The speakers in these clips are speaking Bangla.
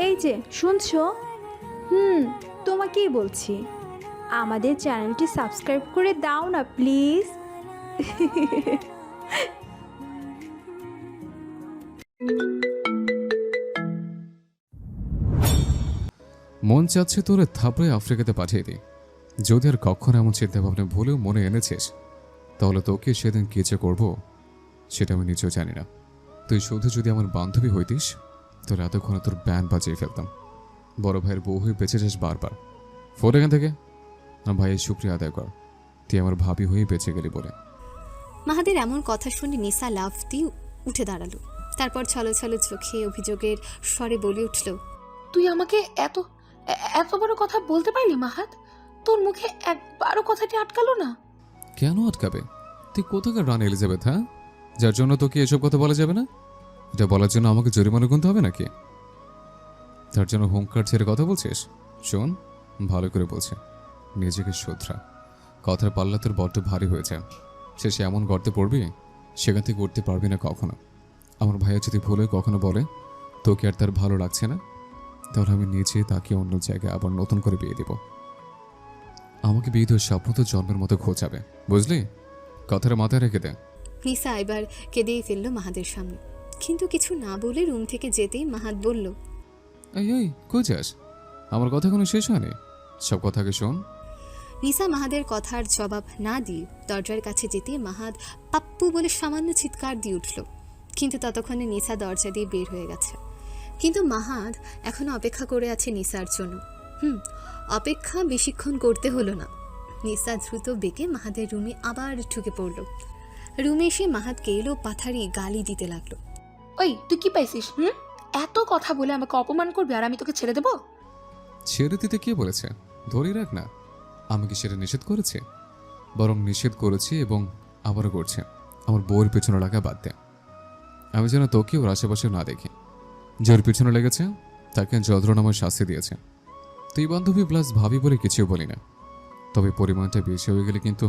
এই যে শুনছো? তোমাকেই বলছি, আমাদের চ্যানেলটি সাবস্ক্রাইব করে দাও না প্লিজ। মন চাচ্ছে তোরে থাপড়ে আফ্রিকাতে পাঠিয়ে দিই। যদি আর কখনো এমন চিন্তাভাবনা ভুলেও মনে এনেছিস, তাহলে তোকে সেদিন কী যে করবো সেটা আমি নিজেও জানি না। তুই শুধু যদি আমার বান্ধবী হইতিস, তোর এতক্ষণে তোর ব্যান্ড বাজিয়ে ফেলতাম। বড় ভাইয়ের বউ হয়ে বেঁচে যাস বারবার। ফোন এখান থেকে। আমার ভাইয়ের শুক্রিয়া আদায় কর, তুই আমার ভাবি হয়ে বেঁচে গেলি বলে। মাহাদের এমন কথা শুনে নিসা লাফ দিয়ে উঠে দাঁড়ালো। তারপর ছলো ছলো চোখে অভিযোগের স্বরে বলে উঠল, তুই আমাকে এত এত বড় কথা বলতে পারলি মাহাত? তোর মুখে একবারও কথাটি আটকালো না? কেন আটকাবে? তুই কোথাকার রানী এলিজাবেথ, হ্যাঁ, যার জন্য তোকে এসব কথা বলা যাবে না? এটা বলার জন্য আমাকে জরিমানা গুনতে হবে নাকি? তার জন্য হুঙ্কার ছেড়ে কথা বলছিস? শোন, ভালো করে বলছে, নিজেকে শোধরা। কথার পাল্লা তোর বড্ড ভারী হয়েছে। শেষে এমন গর্তে পড়বি, সেখান থেকে উঠতে পারবি না কখনো। আমার ভাইয়া যদি ভুলে কখনো বলে তোকে আর তার ভালো লাগছে না, তাহলে আমি নিজে তাকে অন্য জায়গায় আবার নতুন করে বিয়ে দেব। আমাকে বিয়ে দেওয়ার স্বপ্ন তো জন্মের মতো খোঁচাবে, বুঝলি? কথাটা মাথায় রেখে দে। নিসা এবার কেঁদেই ফেলল মাহাদের সামনে। কিন্তু কিছু না বলে রুম থেকে যেতেই মাহাত বলল, এই এই কই যাস? আমার কথা কোনো শেষ হয়নি, সব কথাকে শোন। নিসা মাহাদের কথার জবাব না দিয়ে দরজার কাছে যেতে মাহাদ পাপ্পু বলে সামান্য চিৎকার দিয়ে উঠল। কিন্তু ততক্ষণে নিসা দরজা দিয়ে বের হয়ে গেছে। কিন্তু মাহাদ এখনো অপেক্ষা করে আছে নিসার জন্য। অপেক্ষা বেশিক্ষণ করতে হলো না। নিসা দ্রুত বেগে মাহাদের রুমে আবার ঢুকে পড়ল। রুমে এসে মাহাদকে এলো পাথারি গালি দিতে লাগলো। ওই তুই কি পাইছিস? এত কথা বলে আমাকে অপমান করবি আর আমি তোকে ছেড়ে দেবো? ছেড়ে দিতে কে বলেছে? ধরে রাখ না। আমি কি সেটা নিষেধ করেছি? বরং নিষেধ করেছি এবং আবারও করছে, আমার বউয়ের পেছনে লাগা বাদ দে। আমি যেন তোকে ওর আশেপাশে না দেখি। যে ওর পিছনে লেগেছে তাকে যন্ত্রণাময় শাস্তি দিয়েছে। তুই বান্ধবী প্লাস ভাবি বলে কিছু বলি না, তবে পরিমাণটা বেশি হয়ে গেলে কিন্তু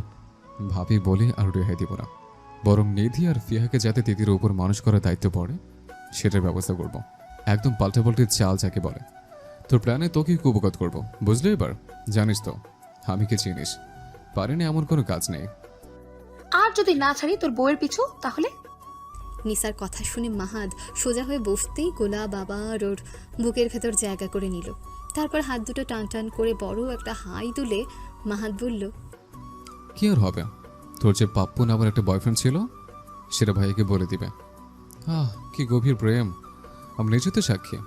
ভাবি বলে আর রেহাই দিব না। বরং নিধি আর ফিহাকে যাতে দিদির উপর মানুষ করার দায়িত্ব পড়ে সেটার ব্যবস্থা করব। একদম পাল্টাপাল্টি চাল যাকে বলে। তোর প্ল্যানে তোকেই কুপকাত করবো, বুঝলি? এবার জানিস তো আমি কি চিনিস, পারিনি এমন কোনো কাজ নেই। আর যদি না ছাড়ি তোর বউয়ের পিছু, তাহলে? নিসার কথা শুনে মাহাদ সোজা হয়ে বসতেই গোলাপ আবার ওর বুকের ভেতর জায়গা করে নিল। তারপর হাত দুটো টান টান করে বড় একটা হাই তুলে মাহাদ বলল, কি আর হবে, তোর যে পাপ্পু নামের একটা বয়ফ্রেন্ড ছিল সেটা ভাইকে বলে দিবে। কি গভীর প্রেম! আমি নিজে তো সাক্ষী।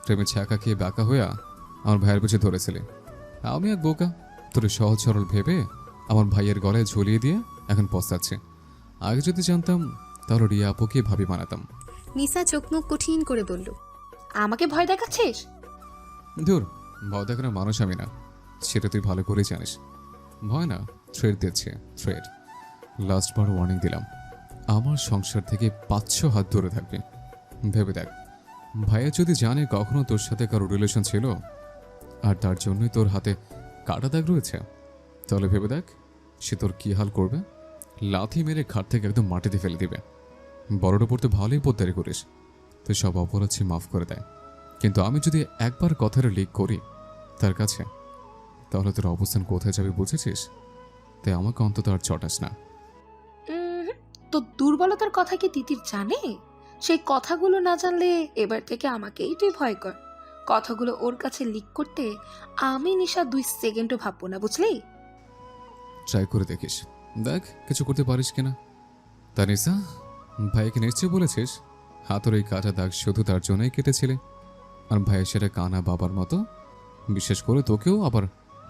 প্রেমে ছ্যাঁকা খেয়ে বাঁকা হইয়া আমার ভাইয়ের পিছিয়ে ধরেছিলি। আমি এক বোকা, তোর সহজ সরল ভেবে আমার ভাইয়ের গলায় ঝুলিয়ে দিয়ে এখন পস্তাচ্ছে। আগে যদি জানতাম তাহলে রিয়া আপুকে ভাবি বানাতাম। নিসা চোখ মুখ কঠিন করে বলল, আমাকে ভয় দেখাচ্ছিস? ধুর, ভয় দেখানোর মানুষ আমি না, সেটা তুই ভালো করেই জানিস। ভয় না, থ্রেড দিচ্ছে, থ্রেড। লাস্টবার ওয়ার্নিং দিলাম, আমার সংসার থেকে 500 হাত দূরে থাকবে। ভেবে দেখ, ভাইয়া যদি জানে কখনো তোর সাথে কারো রিলেশন ছিল আর তার জন্যই তোর হাতে কাটা দাগ রয়েছে, তাহলে ভেবে দেখ সে তোর কি হাল করবে। লাথি মেরে খাট থেকে একদম মাটিতে ফেলে দিবে। বড়টা পড়তে ভালোই পোদ্দারি করিস, তুই সব অপরাধ সে মাফ করে দেয়। কিন্তু আমি যদি একবার কথাটা লিক করি তার কাছে, তাহলে তোর অবস্থান কোথায় যাবে বুঝেছিস? তাই আমাকে অন্তত আর চটাস না। তো দুর্বলতার কথা কি তিতির জানে? সেই কথাগুলো না জানলে এবার থেকে আমাকেই তুই ভয় কর। কথাগুলো ওর কাছে লিক করতে আমি নিশা 2 সেকেন্ডও ভাববো না, বুঝলি? ট্রাই করে দেখিস, দেখ কিছু করতে পারিস কিনা। তানিসা, ভাইকে নিশ্চয়ই বলেছিস হাতের এই কাটা দাগ শুধু তার জন্যই কেটেছিলে, আর ভাই সেটা কানা বাবার মতো বিশেষ করে তোকেও আবার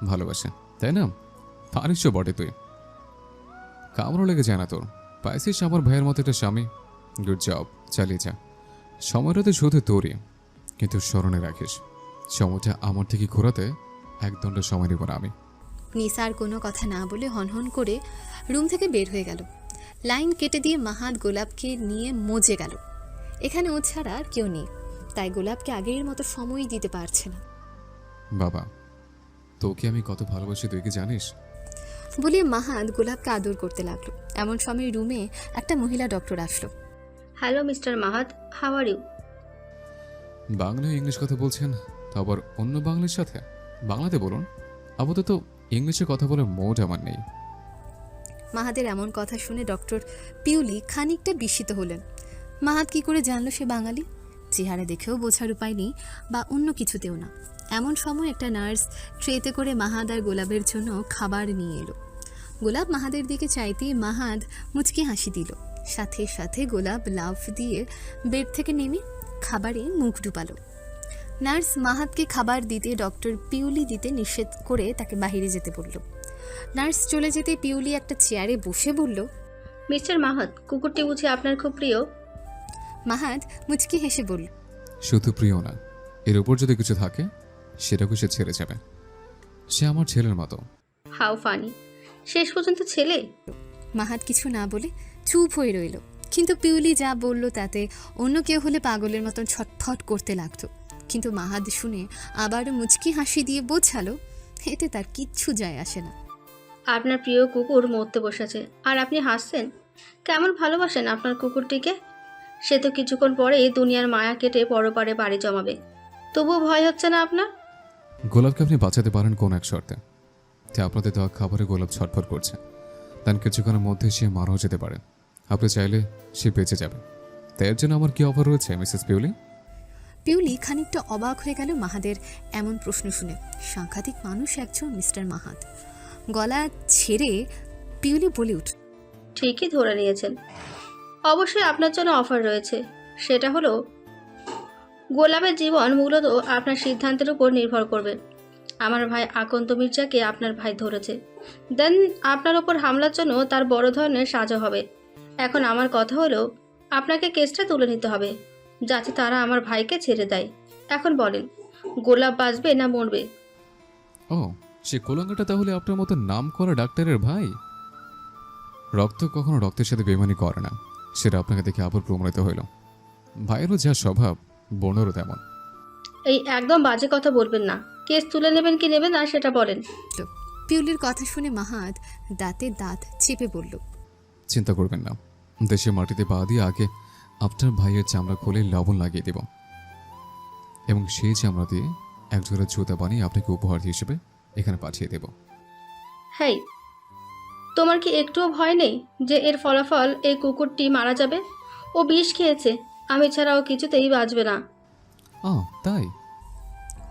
ভালোবাসে, তাই না? পারিস বটে তুই, কামড়ও লেগে যায় না তোর। পাইছিস আমার ভাইয়ের মতো একটা স্বামী। গুড জব, চালিয়ে যা। সময়টা তো শুধু তোরই, কিন্তু স্মরণে রাখিস সময়টা আমার থেকে ঘোরাতে এক দণ্ড সময় নেব না আমি। নিসা আর কোনো কথা না বলে হনহন করে রুম থেকে বের হয়ে গেল। লাইন কেটে দিয়ে মাহাদ গোলাপকে নিয়ে মজে গেল। এখানে ও ছাড়া আর কেউ নেই, তাই গোলাপকে আগের মতো সময় দিতে পারছে না। বাবা, তোকে আমি কত ভালোবাসি তুই কি জানিস? বলে মাহাদ গোলাপকে আদর করতে লাগলো। এমন সময় রুমে একটা মহিলা ডক্টর আসলো। Hello mister Mahato, how are you? বাংলায় ইংলিশ কথা বলছেন, তা আবার অন্য বাংলার সাথে? বাংলাতে বলুন, আপাতত ইংলিশে কথা বলার মোড আমার নেই। মাহাদের এমন কথা শুনে ডক্টর পিউলি খানিকটা বিস্মিত হলেন। মাহাদ কি করে জানলো সে বাঙালি? চেহারা দেখেও বোঝার উপায় নেই, বা অন্য কিছুতেও না। এমন সময় একটা নার্স ট্রেতে করে মাহাদ আর গোলাপের জন্য খাবার নিয়ে এলো। গোলাপ মাহাদের দিকে চাইতেই মাহাদ মুচকি হাসি দিল। সাথে সাথে গোলাপ লাফ দিয়ে বেড থেকে নেমে খাবারে মুখ ডুবালো। নার্স মাহাদকে খাবার দিতে ডক্টর পিউলি দিতে নিষেধ করে তাকে বাইরে যেতে বলল। নার্স চলে যেতে পিউলি একটা চেয়ারে বসে বলল, মিস্টার মাহাদ, কুকুরটি বুঝি আপনার খুব প্রিয়? মাহাদ মুচকি হেসে বলল, শুধু প্রিয় না, এর উপর যদি কিছু থাকে সেটাকে সে ছেড়ে যাবে। সে আমার ছেলের মতো। How funny! শেষ পর্যন্ত ছেলে? মাহাদ কিছু না বলে চুপ হয়ে রইল। কিন্তু পিউলি যা বলল তাতে অন্য কেউ হলে পাগলের মতন ছটফট করতে লাগতো। কিন্তু মাহাদ শুনে আবারও মুচকি হাসি দিয়ে বোঝালো, এতে তার কিচ্ছু যায় আসে না। আপনার প্রিয় কুকুর মরতে বসেছে আর আপনি হাসছেন? কেমন ভালোবাসেন আপনার কুকুরটিকে! সে তো কিছুক্ষণ পরেই দুনিয়ার মায়া কেটে পরপারে বাড়ি জমাবে। তবুও ভয় হচ্ছে না আপনার? গোলাপকে আপনি বাঁচাতে পারেন কোন এক শর্তে? তাই আপনাদের দেওয়া খাবারে গোলাপ ছটফট করছে, তার কিছুক্ষণের মধ্যে সে মারাও যেতে পারে। আপনি চাইলে সে বেঁচে যাবে। তাই এর জন্য আমার কি অফার রয়েছে মিসেস পিউলি? পিউলি খানিকটা অবাক হয়ে গেল মাহাদের এমন প্রশ্ন শুনে। সাংঘাতিক মানুষ একজন মিস্টার মাহাদ। গলা ছেড়ে পিউলি বলে উঠল, ঠিকই ধরে নিয়েছেন। অবশ্যই আপনার জন্য অফার রয়েছে। সেটা হলো, গোলাপের জীবন মূলত আপনার সিদ্ধান্তের উপর নির্ভর করবে। আমার ভাই আকন্ত মির্জাকে আপনার ভাই ধরেছে, দেন আপনার ওপর হামলার জন্য তার বড় ধরনের সাজা হবে। এখন আমার কথা হলো, আপনাকে কেসটা তুলে নিতে হবে যাতে তারা আমার ভাইকে ছেড়ে দেয়। এখন বলেন, গোলাপ বাঁচবে না মরবে? ও, সে কোলাঙ্গাটা তাহলে আপনার মতো নাম করা ডাক্তারের ভাই? রক্ত কখনো রক্তের সাথে বেমানি করে না, সেটা আপনাকে দেখে আবার প্রমাণিত হইল। ভাইয়েরও যা স্বভাব, বোনেরও তেমন। এই একদম বাজে কথা বলবেন না। কেস তুলে নেবেন কি নেবেন না সেটা বলেন। পিউলির কথা শুনে মাহাদ দাঁতে দাঁত চেপে বলল, চিন্তা করবেন না, দেশের মাটিতে পা দিয়ে আগে আপনার ভাইয়ের চামড়া খুলে লবণ লাগিয়ে দেব, এবং সেই চামড়া দিয়ে একজোড়া জুতা বানিয়ে আপনাকে উপহার হিসেবে এখানে পাঠিয়ে দেব। হ্যাঁ, তোমার কি একটুও ভয় নেই যে এর ফলাফল এই কুকুরটি মারা যাবে? ও বিষ খেয়েছে, আমি ছাড়া ও কিছুতেই বাঁচবে না। তাই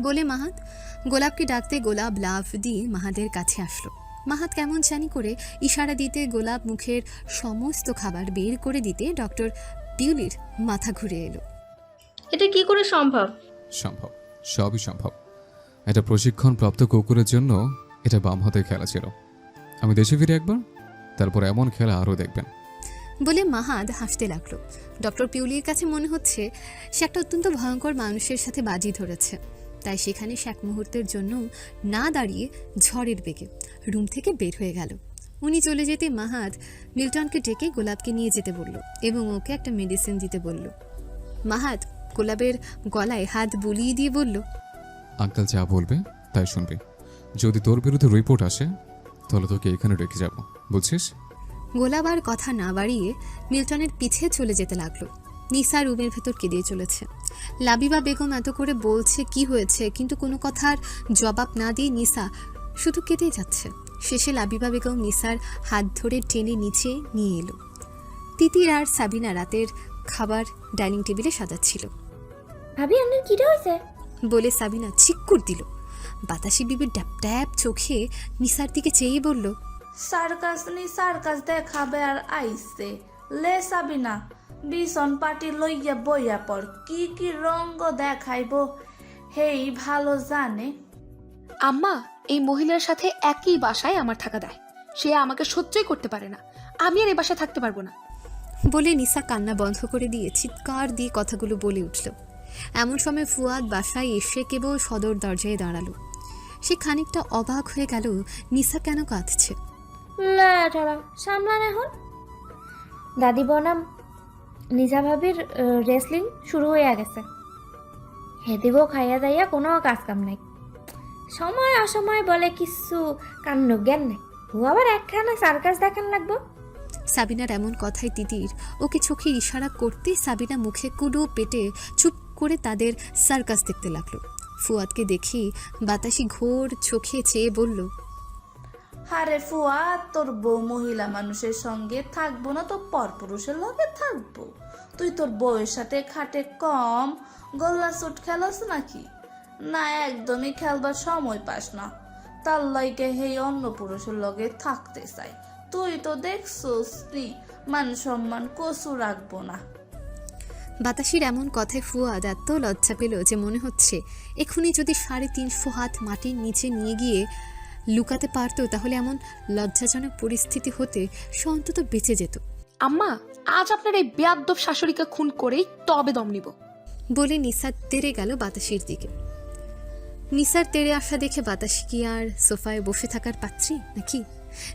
বলে মাহাদ গোলাপকে ডাকতে গোলাপ লাফ দিয়ে মাহাদের কাছে আসলো। মাহাদ কেমন জানি করে ইশারা দিতে গোলাপ মুখের সমস্ত খাবার বের করে দিতে ডক্টর পিউলির মাথা ঘুরে এলো। এটা কি করে সম্ভব? সম্ভব, সবই সম্ভব। একটা প্রশিক্ষণপ্রাপ্ত কুকুরের জন্য এটা বাম হাতের খেলা ছিল। আমি দেশে ফিরে একবার, তারপর এমন খেলা আরও দেখবেন। বলে মাহাদ হাসতে লাগলো। ডক্টর পিউলির কাছে মনে হচ্ছে সে একটা অত্যন্ত ভয়ঙ্কর মানুষের সাথে বাজি ধরেছে। তাই সেখানে সে এক মুহূর্তের জন্য না দাঁড়িয়ে ঝড়ের বেগে রুম থেকে বের হয়ে গেল। উনি চলে যেতে মাহাদ মিল্টনকে ডেকে গোলাপকে নিয়ে যেতে বলল এবং ওকে একটা মেডিসিন দিতে বলল। মাহাদ গোলাপের গলায় হাত বুলিয়ে দিয়ে বলল, আঙ্কেল যা বলবে তাই শুনবে। যদি তোর বিরুদ্ধে রিপোর্ট আসে তাহলে তোকে এখানে রেখে যাব, বুঝছিস? গোলাপ আর কথা না বাড়িয়ে মিল্টনের পিছে চলে যেতে লাগলো। নিসা রুমের ভেতর কেঁদে চলেছে। লাবিবা বেগম এত করে বলছে কি হয়েছে, কিন্তু কোনো কথার জবাব না দিয়ে নিসা শুধু কেঁদেই যাচ্ছে। শেষে লাবিবা বেগম নিসার হাত ধরে টেনে নিচে নিয়ে এলো। তিতির আর সাবিনা রাতের খাবার ডাইনিং টেবিলে সাজাচ্ছিল। ভাবি আপনার কিটা হয়েছে? বলে সাবিনা চিক্কুর দিল। বাতাসি বিবি ড্যাপ ড্যাপ চোখে নিসার দিকে চেয়ে বলল, সার্কাস নি সার্কাস দেখাবে আর আইসে লে সাবিনা বিছন পাটি লইয়া বইয়া পড়, কি কি রঙ্গ দেখাইব হেই ভালো জানে। আম্মা, এই মহিলার সাথে একই বাসায় আমার থাকা দেয়। সে আমাকে সহ্যই করতে পারে না। আমি আর এই বাসায় থাকতে পারবো না। বলে নিসা কান্না বন্ধ করে দিয়ে চিৎকার দিয়ে কথাগুলো বলে উঠল। এমন সময় ফুয়াদ বাসায় এসে কেবল সদর দরজায় দাঁড়ালো। সে খানিকটা অবাক হয়ে গেল নিসা কেন কাঁদছে। লেটারা সামলান এখন। দাদি বনাম নিজা ভাবির রেসলিং শুরু হয়ে গেছে। হেদিগো খাইয়া দাইয়া কোনো কাজ কাম নাই। সময় অসময় বলে কিছু কান্ন জ্ঞান নাই। ও আবার একখানা সার্কাস দেখান লাগবো। সাবিনার এমন কথায় তিতির ওকে চোখে ইশারা করতেই সাবিনা মুখে কুডো পেটে চুপ করে তাদের সার্কাস দেখতে লাগলো। ফুয়াদকে দেখি বাতাসি ঘোর চোখে চেয়ে বলল, হারে ফুয়াদ, তোর বউ মহিলা মানুষের সঙ্গে থাকবো না তো পরপুরুষের লগে থাকবো? তুই তোর বউয়ের সাথে খাটে কম গোল্লা সুট খেলাস নাকি? না, একদমই খেলবার সময় পাস না, তার লইকে হেই অন্য পুরুষের লগে থাকতে চাই। তুই তো দেখছোস মান সম্মান কচু রাখবো না। বাতাসির এমন কথায় ফুয়াদ এত লজ্জা পেল যে মনে হচ্ছে এক্ষুনি যদি 350 হাত মাটির নিচে নিয়ে গিয়ে লুকাতে পারতো তাহলে এমন লজ্জাজনক পরিস্থিতি হতে সে অন্তত বেঁচে যেত। আম্মা, আজ আপনার এই বেয়াদ্দব শাশুড়িকে খুন করেই তবে দম নিব। বলে নিসার তেড়ে গেল বাতাসির দিকে। নিসার তেড়ে আসা দেখে বাতাসি কি আর সোফায় বসে থাকার পাত্রী নাকি?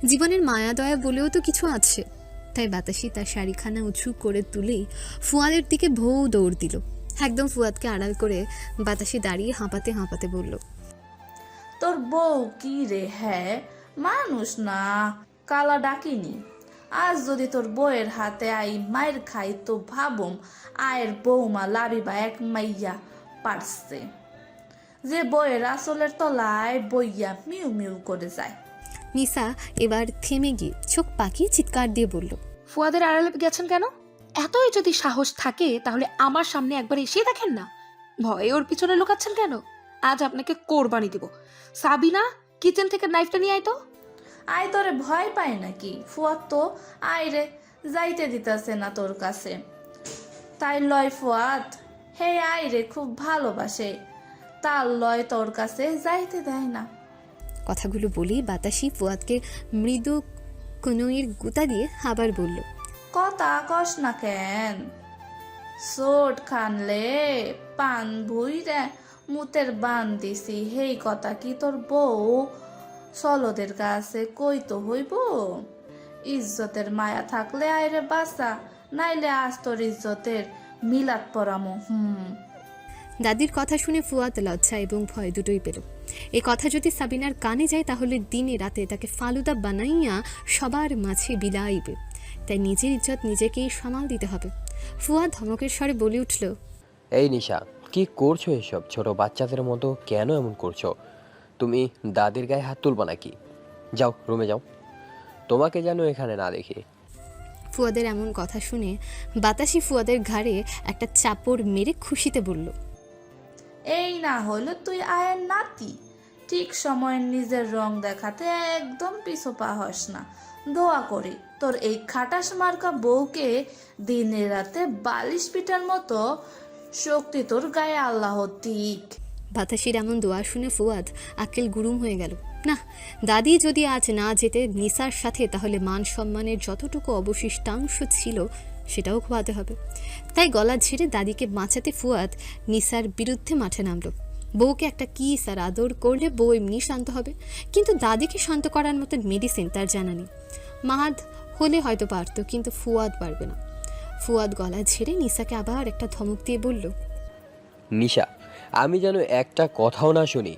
জীবনের মায়া দয়া বলেও তো কিছু আছে। তাই বাতাসি তার শাড়িখানা উঁচু করে তুলেই ফুয়াদের দিকে ভৌ দৌড় দিল। একদম ফুয়াদকে আড়াল করে বাতাসি দাঁড়িয়ে হাঁপাতে হাঁপাতে বলল, তোর বউ কি রে? হ্যাঁ, মানুষ না, কালা ডাকিনি। আজ যদি তোর বউয়ের হাতে আই মায়ের খাই তো ভাবুম আয়ের বৌমা লাবিবা এক মাইয়া পারছে, যে বউয়ের আসলের তলায় বইয়া মিউ মিউ করে যায়। নিসা এবার থেমে গিয়ে চোখ পাকিয়ে চিৎকার দিয়ে বলল, ফুয়াদের আড়ালে গেছেন কেন? এতই যদি সাহস থাকে তাহলে আমার সামনে একবার এসে দেখেন না। ভয়ে ওর পিছনে লুকাচ্ছেন কেন? আজ আপনাকে কোরবানি দিব। সাবিনা, কিচেন থেকে নাইফটা নিয়ে আয় তো। আয়, তোরে ভয় পায় নাকি? ফুয়াদ তো আয় রে যাইতে দিতেছে না তোর কাছে, তাই লয় ফুয়াদ হে আয় রে খুব ভালোবাসে, তার লয় তোর কাছে যাইতে দেয় না। কথাগুলো বলেই বাতাসি ফুয়াদকে মৃদু কনুইয়ের গুতা দিয়ে আবার বলল, কথা কস না কেন? চোট খানলে পান ভুইরে মুতের বান দিছি, হেই কথা কি তোর বউ সলদের কাছে কইতো হইব? ইজ্জতের মায়া থাকলে আইরে বাসা, নাইলে আজ তোর ইজ্জতের মিলাদ পরামো। দাদির কথা শুনে ফুয়াদ লজ্জা এবং ভয় দুটোই পেল। এই কথা যদি সাবিনার কানে যায় তাহলে দিনে রাতে তাকে ফালুদা বানাইয়া সবার মাঝে বিলাইবে। তাই নিজের ইজ্জত নিজেকেই সামাল দিতে হবে। ফুয়াদ ধমকের স্বরে বলে উঠল, এই নিশা, কি করছো এসব? ছোট বাচ্চাদের মতো কেন এমন করছো? তুমি দাদির গায়ে হাত তুলবা নাকি? যাও, রুমে যাও, তোমাকে যেন এখানে না দেখি। ফুয়াদের এমন কথা শুনে বাতাসি ফুয়াদের ঘাড়ে একটা চাপড় মেরে খুশিতে বলল, এই না হলো তুই আয়ের নাতি, ঠিক সময় নিজের রং দেখাতে একদম পিছু পা হস না। দোয়া করি তোর এই খাটাস মার্কা বউকে দিনে রাতে বালিশ পিটার মতো শক্তি তোর গায়ে আল্লাহ দিক। বাতাসির এমন দোয়া শুনে ফুয়াদ আক্কেল গুরুম হয়ে গেল। না, দাদি যদি আজ না যেতে নিসার সাথে তাহলে মান সম্মানের যতটুকু অবশিষ্টাংশ ছিল সেটাও খোয়াতে হবে। তাই গলা ঝেড়ে দাদিকে বাঁচাতে ফুয়াদ নিসার বিরুদ্ধে মাঠে নামল। বউকে একটা কিস আর আদর করলে বউ এমনি শান্ত হবে, কিন্তু দাদিকে শান্ত করার মতো মেডিসিন তার জানা নেই। মাহাদ হলে হয়তো পারত, কিন্তু ফুয়াদ পারবে না। ফুয়াদ গলা ঝেড়ে নিসাকে আবার একটা ধমক দিয়ে বলল, নিশা, আমি যেন একটা কথাও না শুনি,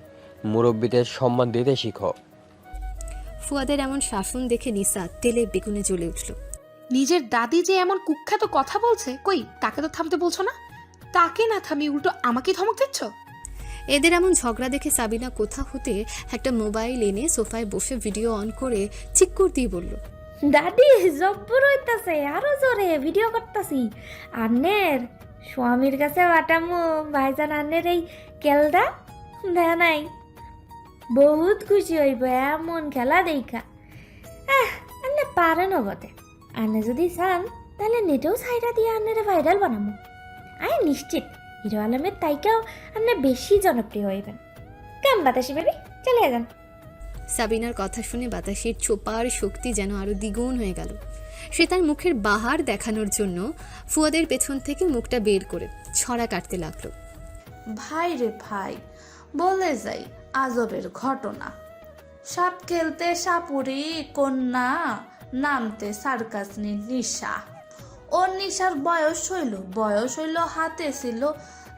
মুরব্বীদের সম্মান দিতে শিখো। ফুয়াদের এমন শাসন দেখে নিসা তেলে বেগুনে জ্বলে উঠল। নিজের দাদি যে এমন কুখ্যাত কথা বলছে, কই তাকে তো থামতে বলছো না? তাকে না থামিয়ে উল্টো আমাকে ধমক দিচ্ছ। এদের এমন ঝগড়া দেখে সাবিনা কোথা হতে একটা মোবাইল এনে সোফায় বসে ভিডিও অন করে চিক্কুর দিয়ে বলল, দাদি জব্বর হইতাছে, আরো জোরে ভিডিও করতাছি। আন্নের স্বামীর কাছে বাটামো ভাইজান আন্নের এই কেলদা দেয়া নাই, বহুত খুশি হইব এমন খেলা দেখা। আন্নে পারেন বটে, আন্নে যদি চান তাহলে নেটেও সাইডা দিয়ে আন্নের ভাইরাল বানাবো। আয় নিশ্চিত হিরো আলমের তাইকাও আন্নে বেশি জনপ্রিয় হইবেন। কেমন বাতাসি বেবি, চলে যান। সাবিনার কথা শুনে বাতাসের চোপার শক্তি যেন আরো দ্বিগুণ হয়ে গেল। সে তার মুখের বাহার দেখানোর জন্য ফুয়াদের পেছন থেকে মুখটা বের করে ছড়া কাটতে লাগলো। ভাই রে ভাই, বলে যাই আজবের ঘটনা। সাপ খেলতে সাপুরি কন্যা, নামতে সার্কাসনি নিশা। ওর নিশার বয়স হইল হাতে ছিল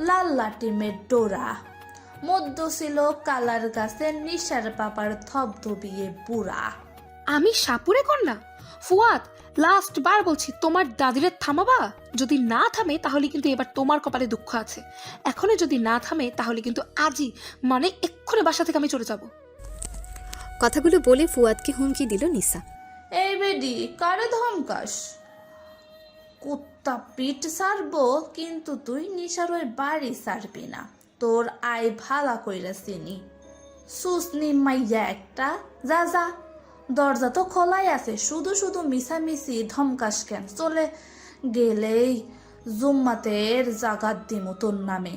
লাল লাটিমের ডোরা, মধ্য ছিল কালার গাছের নিশার পাপার থপথপিয়ে বুড়া। আমি সাপুরে কন্যা? ফুয়াদ, লাস্ট বার বলছি, তোমার দাদিরে থামাবা? যদি না থামে তাহলে কিন্তু এবার তোমার কপালে দুঃখ আছে। এখনই যদি না থামে তাহলে কিন্তু আজই, মানে এক্ষুনি বাসা থেকে আমি চলে যাব। কথাগুলো বলে ফুয়াদকে হুমকি দিল নিসা। এই বেডি, কারে ধমকাস? কুত্তা পিঠ সারবো, কিন্তু তুই নিশার ওই বাড়ি সারবি না। তোর আয় ভালা কইরা চিনি। সুসনি মাইয়া একটা, যা যা, দরজা তো খোলাই আছে, শুধু শুধু মিছামিছি ধমকাস কেন? চলে গেলেই জুম্মাতের জাগাত দিমু তোর নামে।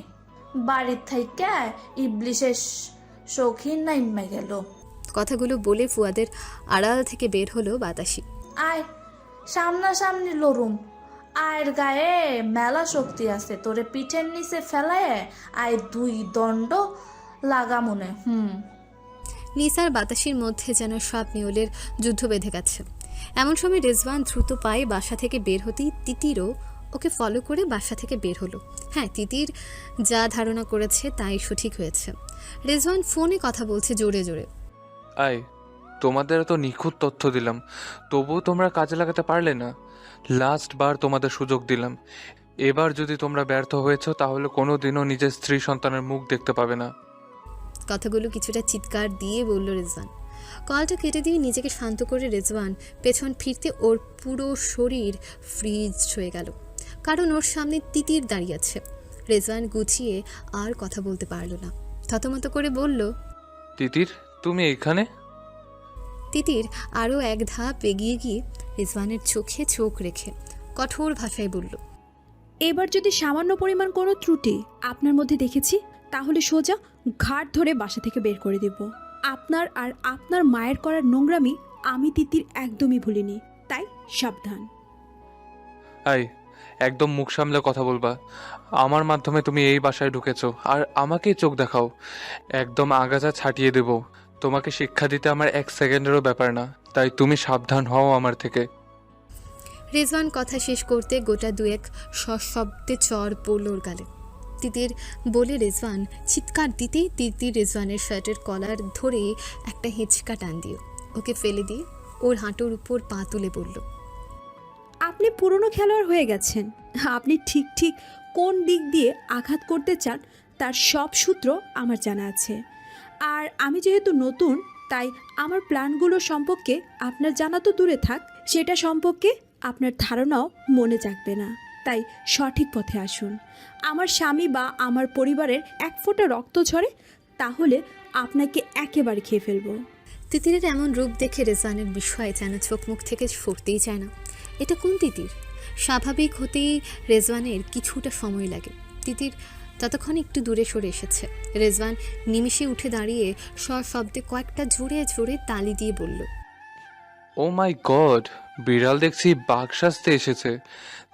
বাড়ির থাইকা ইবলিশের শৌখিন নাইমা গেল। কথাগুলো বলে ফুয়াদের আড়াল থেকে বের হলো বাতাসি। আয় সামনাসামনি লড়ুম, আয়ের গায়ে মেলা শক্তি আছে, তোরে পিঠের নিচে ফেলায় আয় দুই দণ্ড লাগা মনে। নিসার বাতাসির মধ্যে যেন সব নিয়লের যুদ্ধ বেঁধে গেছে। এমন সময় রেজওয়ান দ্রুত পায়ে বাসা থেকে বের হতেই তিতিরও ওকে ফলো করে বাসা থেকে বের হলো। হ্যাঁ, তিতির যা ধারণা করেছে তাই সঠিক হয়েছে। রেজওয়ান ফোনে কথা বলছে জোরে জোরে। আয়, তোমাদের তো নিখুঁত তথ্য দিলাম, তবুও তোমরা কাজে লাগাতে পারলে না। লাস্ট বার তোমাদের সুযোগ দিলাম, এবার যদি তোমরা ব্যর্থ হয়েছ তাহলে কোনো দিনও নিজের স্ত্রী সন্তানের মুখ দেখতে পাবে না। কথাগুলো কিছুটা চিৎকার দিয়ে বলল রেজওয়ান। কলটা কেটে দিয়ে নিজেকে শান্ত করে রেজওয়ান পেছন ফিরতে ওর পুরো শরীর ফ্রিজ হয়ে গেল, কারণ ওর সামনে তিতির দাঁড়িয়ে আছে। রেজওয়ান গুছিয়ে আর কথা বলতে পারল না, থতমত করে বলল, তিতির, তুমি এখানে? তিতির আরও এক ধাপ এগিয়ে গিয়ে রেজওয়ানের চোখে চোখ রেখে কঠোর ভাষায় বলল, এবার যদি সামান্য পরিমাণ কোনো ত্রুটি আপনার মধ্যে দেখেছি তাহলে সোজা ঘাট ধরে বাসা থেকে বের করে দেব। আপনার আর আপনার মায়ের করার নোংরামি আমি তিতির একদমই ভুলিনি, তাই সাবধান। আয়, একদম মুখ সামলে কথা বলবা। আমার মাধ্যমে তুমি এই বাসায় ঢুকেছো আর আমাকেই চোখ দেখাও, একদম আগাছা ছাটিয়ে দেব। তোমাকে শিক্ষা দিতে আমার 1 সেকেন্ডেরও ব্যাপার না, তাই তুমি সাবধান হও আমার থেকে। রেজওয়ান কথা শেষ করতে গোটা দুয়েক সশব্দে চর পড়ল ওর গালে। তিতির বলে রেজওয়ান চিৎকার দিতেই তিতির রেজওয়ানের শার্টের কলার ধরে একটা হেঁচকা টান দিয়ে ওকে ফেলে দিয়ে ওর হাঁটুর উপর পা তুলে বলল, আপনি পুরনো খেলোয়াড় হয়ে গেছেন। আপনি ঠিক ঠিক কোন দিক দিয়ে আঘাত করতে চান তার সব সূত্র আমার জানা আছে। আর আমি যেহেতু নতুন, তাই আমার প্ল্যানগুলো সম্পর্কে আপনার জানা তো দূরে থাক, সেটা সম্পর্কে আপনার ধারণাও মনে জাগবে না। তাই সঠিক পথে আসুন। আমার স্বামী বা আমার পরিবারের এক ফোঁটা রক্ত ঝরে তাহলে আপনাকে একেবারে খেয়ে ফেলবো। তিতিরের এমন রূপ দেখে রেজওয়ানের বিস্ময়ে যেন চোখ মুখ থেকে সরতেই চায় না। এটা কোন তিতির? স্বাভাবিক হতেই রেজওয়ানের কিছুটা সময় লাগে। তিতির ততক্ষণ একটু দূরে সরে এসেছে। রেজওয়ান নিমিষে উঠে দাঁড়িয়ে সশব্দে কয়েকটা জোরে জোরে তালি দিয়ে বলল, ও মাই গড, বিড়াল দেখছি বাঘ সাজতে এসেছে।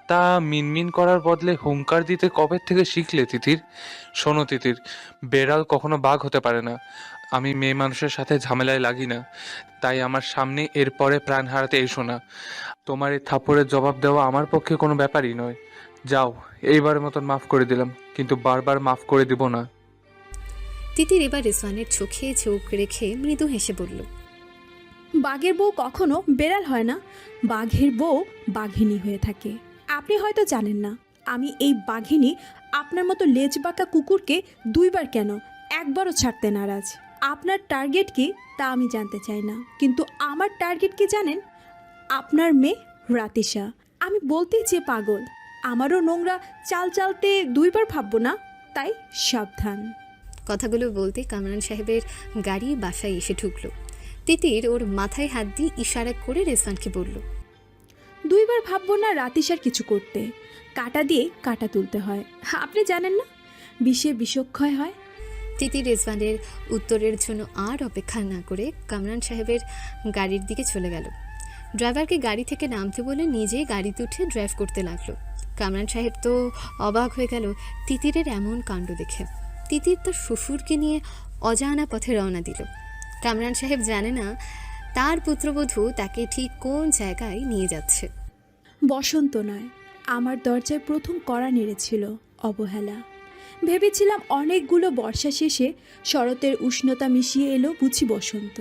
তা মিনমিন করার বদলে হুঙ্কার দিতে কবে থেকে শিখলে তিতির? শোনো তিতির, বেড়াল কখনো বাঘ হতে পারে না। আমি মেয়ে মানুষের সাথে ঝামেলায় লাগি না, তাই আমার সামনে এরপরে প্রাণ হারাতে এসো না। তোমার এই থাপ্পড়ের জবাব দেওয়া আমার পক্ষে কোনো ব্যাপারই নয়। যাও, এইবারের মতন মাফ করে দিলাম, কিন্তু বারবার মাফ করে দিব না। তিতির এবার রেজওয়ানের চোখে চোখ রেখে মৃদু হেসে বলল, বাঘের বউ কখনো বেড়াল হয় না, বাঘের বউ বাঘিনী হয়ে থাকে। আপনি হয়তো জানেন না, আমি এই বাঘিনী আপনার মতো লেজ বাঁকা কুকুরকে 2 বার কেন 1 বারও ছাড়তে নারাজ। আপনার টার্গেট কি তা আমি জানতে চাই না, কিন্তু আমার টার্গেট কি জানেন? আপনার মেয়ে রাতিশা। আমি বলতেই যে পাগল, আমারও নোংরা চাল চালতে 2 বার ভাববো না, তাই সাবধান। কথাগুলো বলতে কামরান সাহেবের গাড়ি বাসায় এসে ঢুকলো। তিতির ওর মাথায় হাত দিয়ে ইশারা করে রেজওয়ানকে বলল, 2 বার ভাববো না রাতিশার কিছু করতে। কাটা দিয়ে কাটা তুলতে হয়, আপনি জানেন না? বিষে বিষক্ষয় হয়। তিতির রেজওয়ানের উত্তরের জন্য আর অপেক্ষা না করে কামরান সাহেবের গাড়ির দিকে চলে গেল। ড্রাইভারকে গাড়ি থেকে নামতে বলে নিজে গাড়িতে উঠে ড্রাইভ করতে লাগলো। কামরান সাহেব তো অবাক হয়ে গেল তিতিরের এমন কাণ্ড দেখে। তিতির তার শ্বশুরকে নিয়ে অজানা পথে রওনা দিল। কামরান সাহেব জানে না তার পুত্রবধূ তাকে ঠিক কোন জায়গায় নিয়ে যাচ্ছে। বসন্ত নয়, আমার দরজায় প্রথম কড়া নেড়েছিল অবহেলা। ভেবেছিলাম অনেকগুলো বর্ষা শেষে শরতের উষ্ণতা মিশিয়ে এলো বুঝি বসন্ত।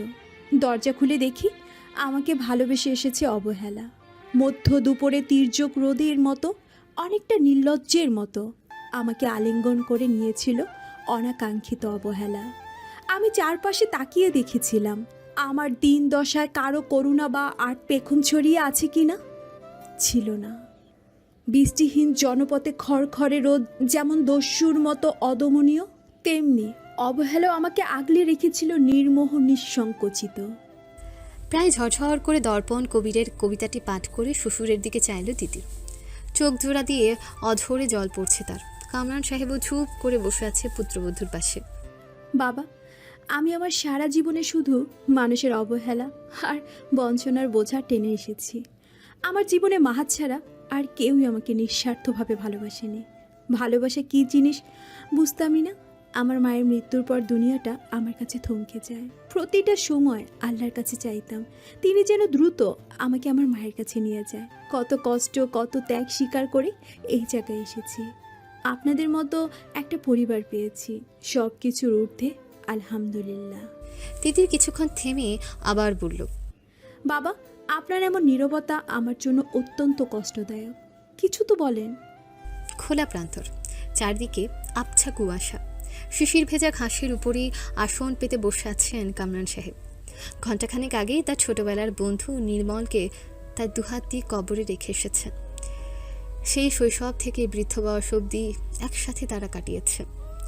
দরজা খুলে দেখি আমাকে ভালোবেসে এসেছে অবহেলা। মধ্য দুপুরে তির্যক রোদের মতো, অনেকটা নির্লজ্জের মতো আমাকে আলিঙ্গন করে নিয়েছিল অনাকাঙ্ক্ষিত অবহেলা। আমি চারপাশে তাকিয়ে দেখেছিলাম আমার দিন দশায় কারো করুণা বা আট পেখম ছড়িয়ে আছে কিনা। ছিল না। বৃষ্টিহীন জনপথে খড়খড়ে রোদ যেমন দস্যুর মতো অদমনীয়, তেমনি অবহেলাও আমাকে আগলে রেখেছিল নির্মোহ নিঃসংকোচিত। প্রায় ঝরঝর করে দর্পণ কবিরের কবিতাটি পাঠ করে শ্বশুরের দিকে চাইল তিতির। চোখ জোড়া দিয়ে অঝরে জল পড়ছে তার। কামরান সাহেবও চুপ করে বসে আছে পুত্রবধূর পাশে। বাবা, আমি আমার সারা জীবনে শুধু মানুষের অবহেলা আর বঞ্চনার বোঝা টেনে এসেছি। আমার জীবনে মাহাত ছাড়া আর কেউই আমাকে নিঃস্বার্থভাবে ভালোবাসেনি। ভালোবাসা কী জিনিস বুঝতামই না। আমার মায়ের মৃত্যুর পর দুনিয়াটা আমার কাছে থমকে যায়। প্রতিটা সময় আল্লাহর কাছে চাইতাম তিনি যেন দ্রুত আমাকে আমার মায়ের কাছে নিয়ে যায়। কত কষ্ট, কত ত্যাগ স্বীকার করে এই জায়গায় এসেছি। আপনাদের মতো একটা পরিবার পেয়েছি। সব কিছুর ঊর্ধ্বে আলহামদুলিল্লাহ। তিতির কিছুক্ষণ থেমে আবার বলল, বাবা, আপনার এমন নীরবতা আমার জন্য অত্যন্ত কষ্টদায়ক। কিছু তো বলেন। খোলা প্রান্তর, চারদিকে আবছা কুয়াশা। শিশির ভেজা ঘাসের উপরেই আসন পেতে বসে আছেন কামরান সাহেব। ঘণ্টাখানেক আগেই তার ছোটবেলার বন্ধু নির্মলকে তার দুহাত দিয়ে কবরে রেখে এসেছেন। সেই শৈশব থেকে বৃদ্ধ বয়স অবধি একসাথে তারা কাটিয়েছে।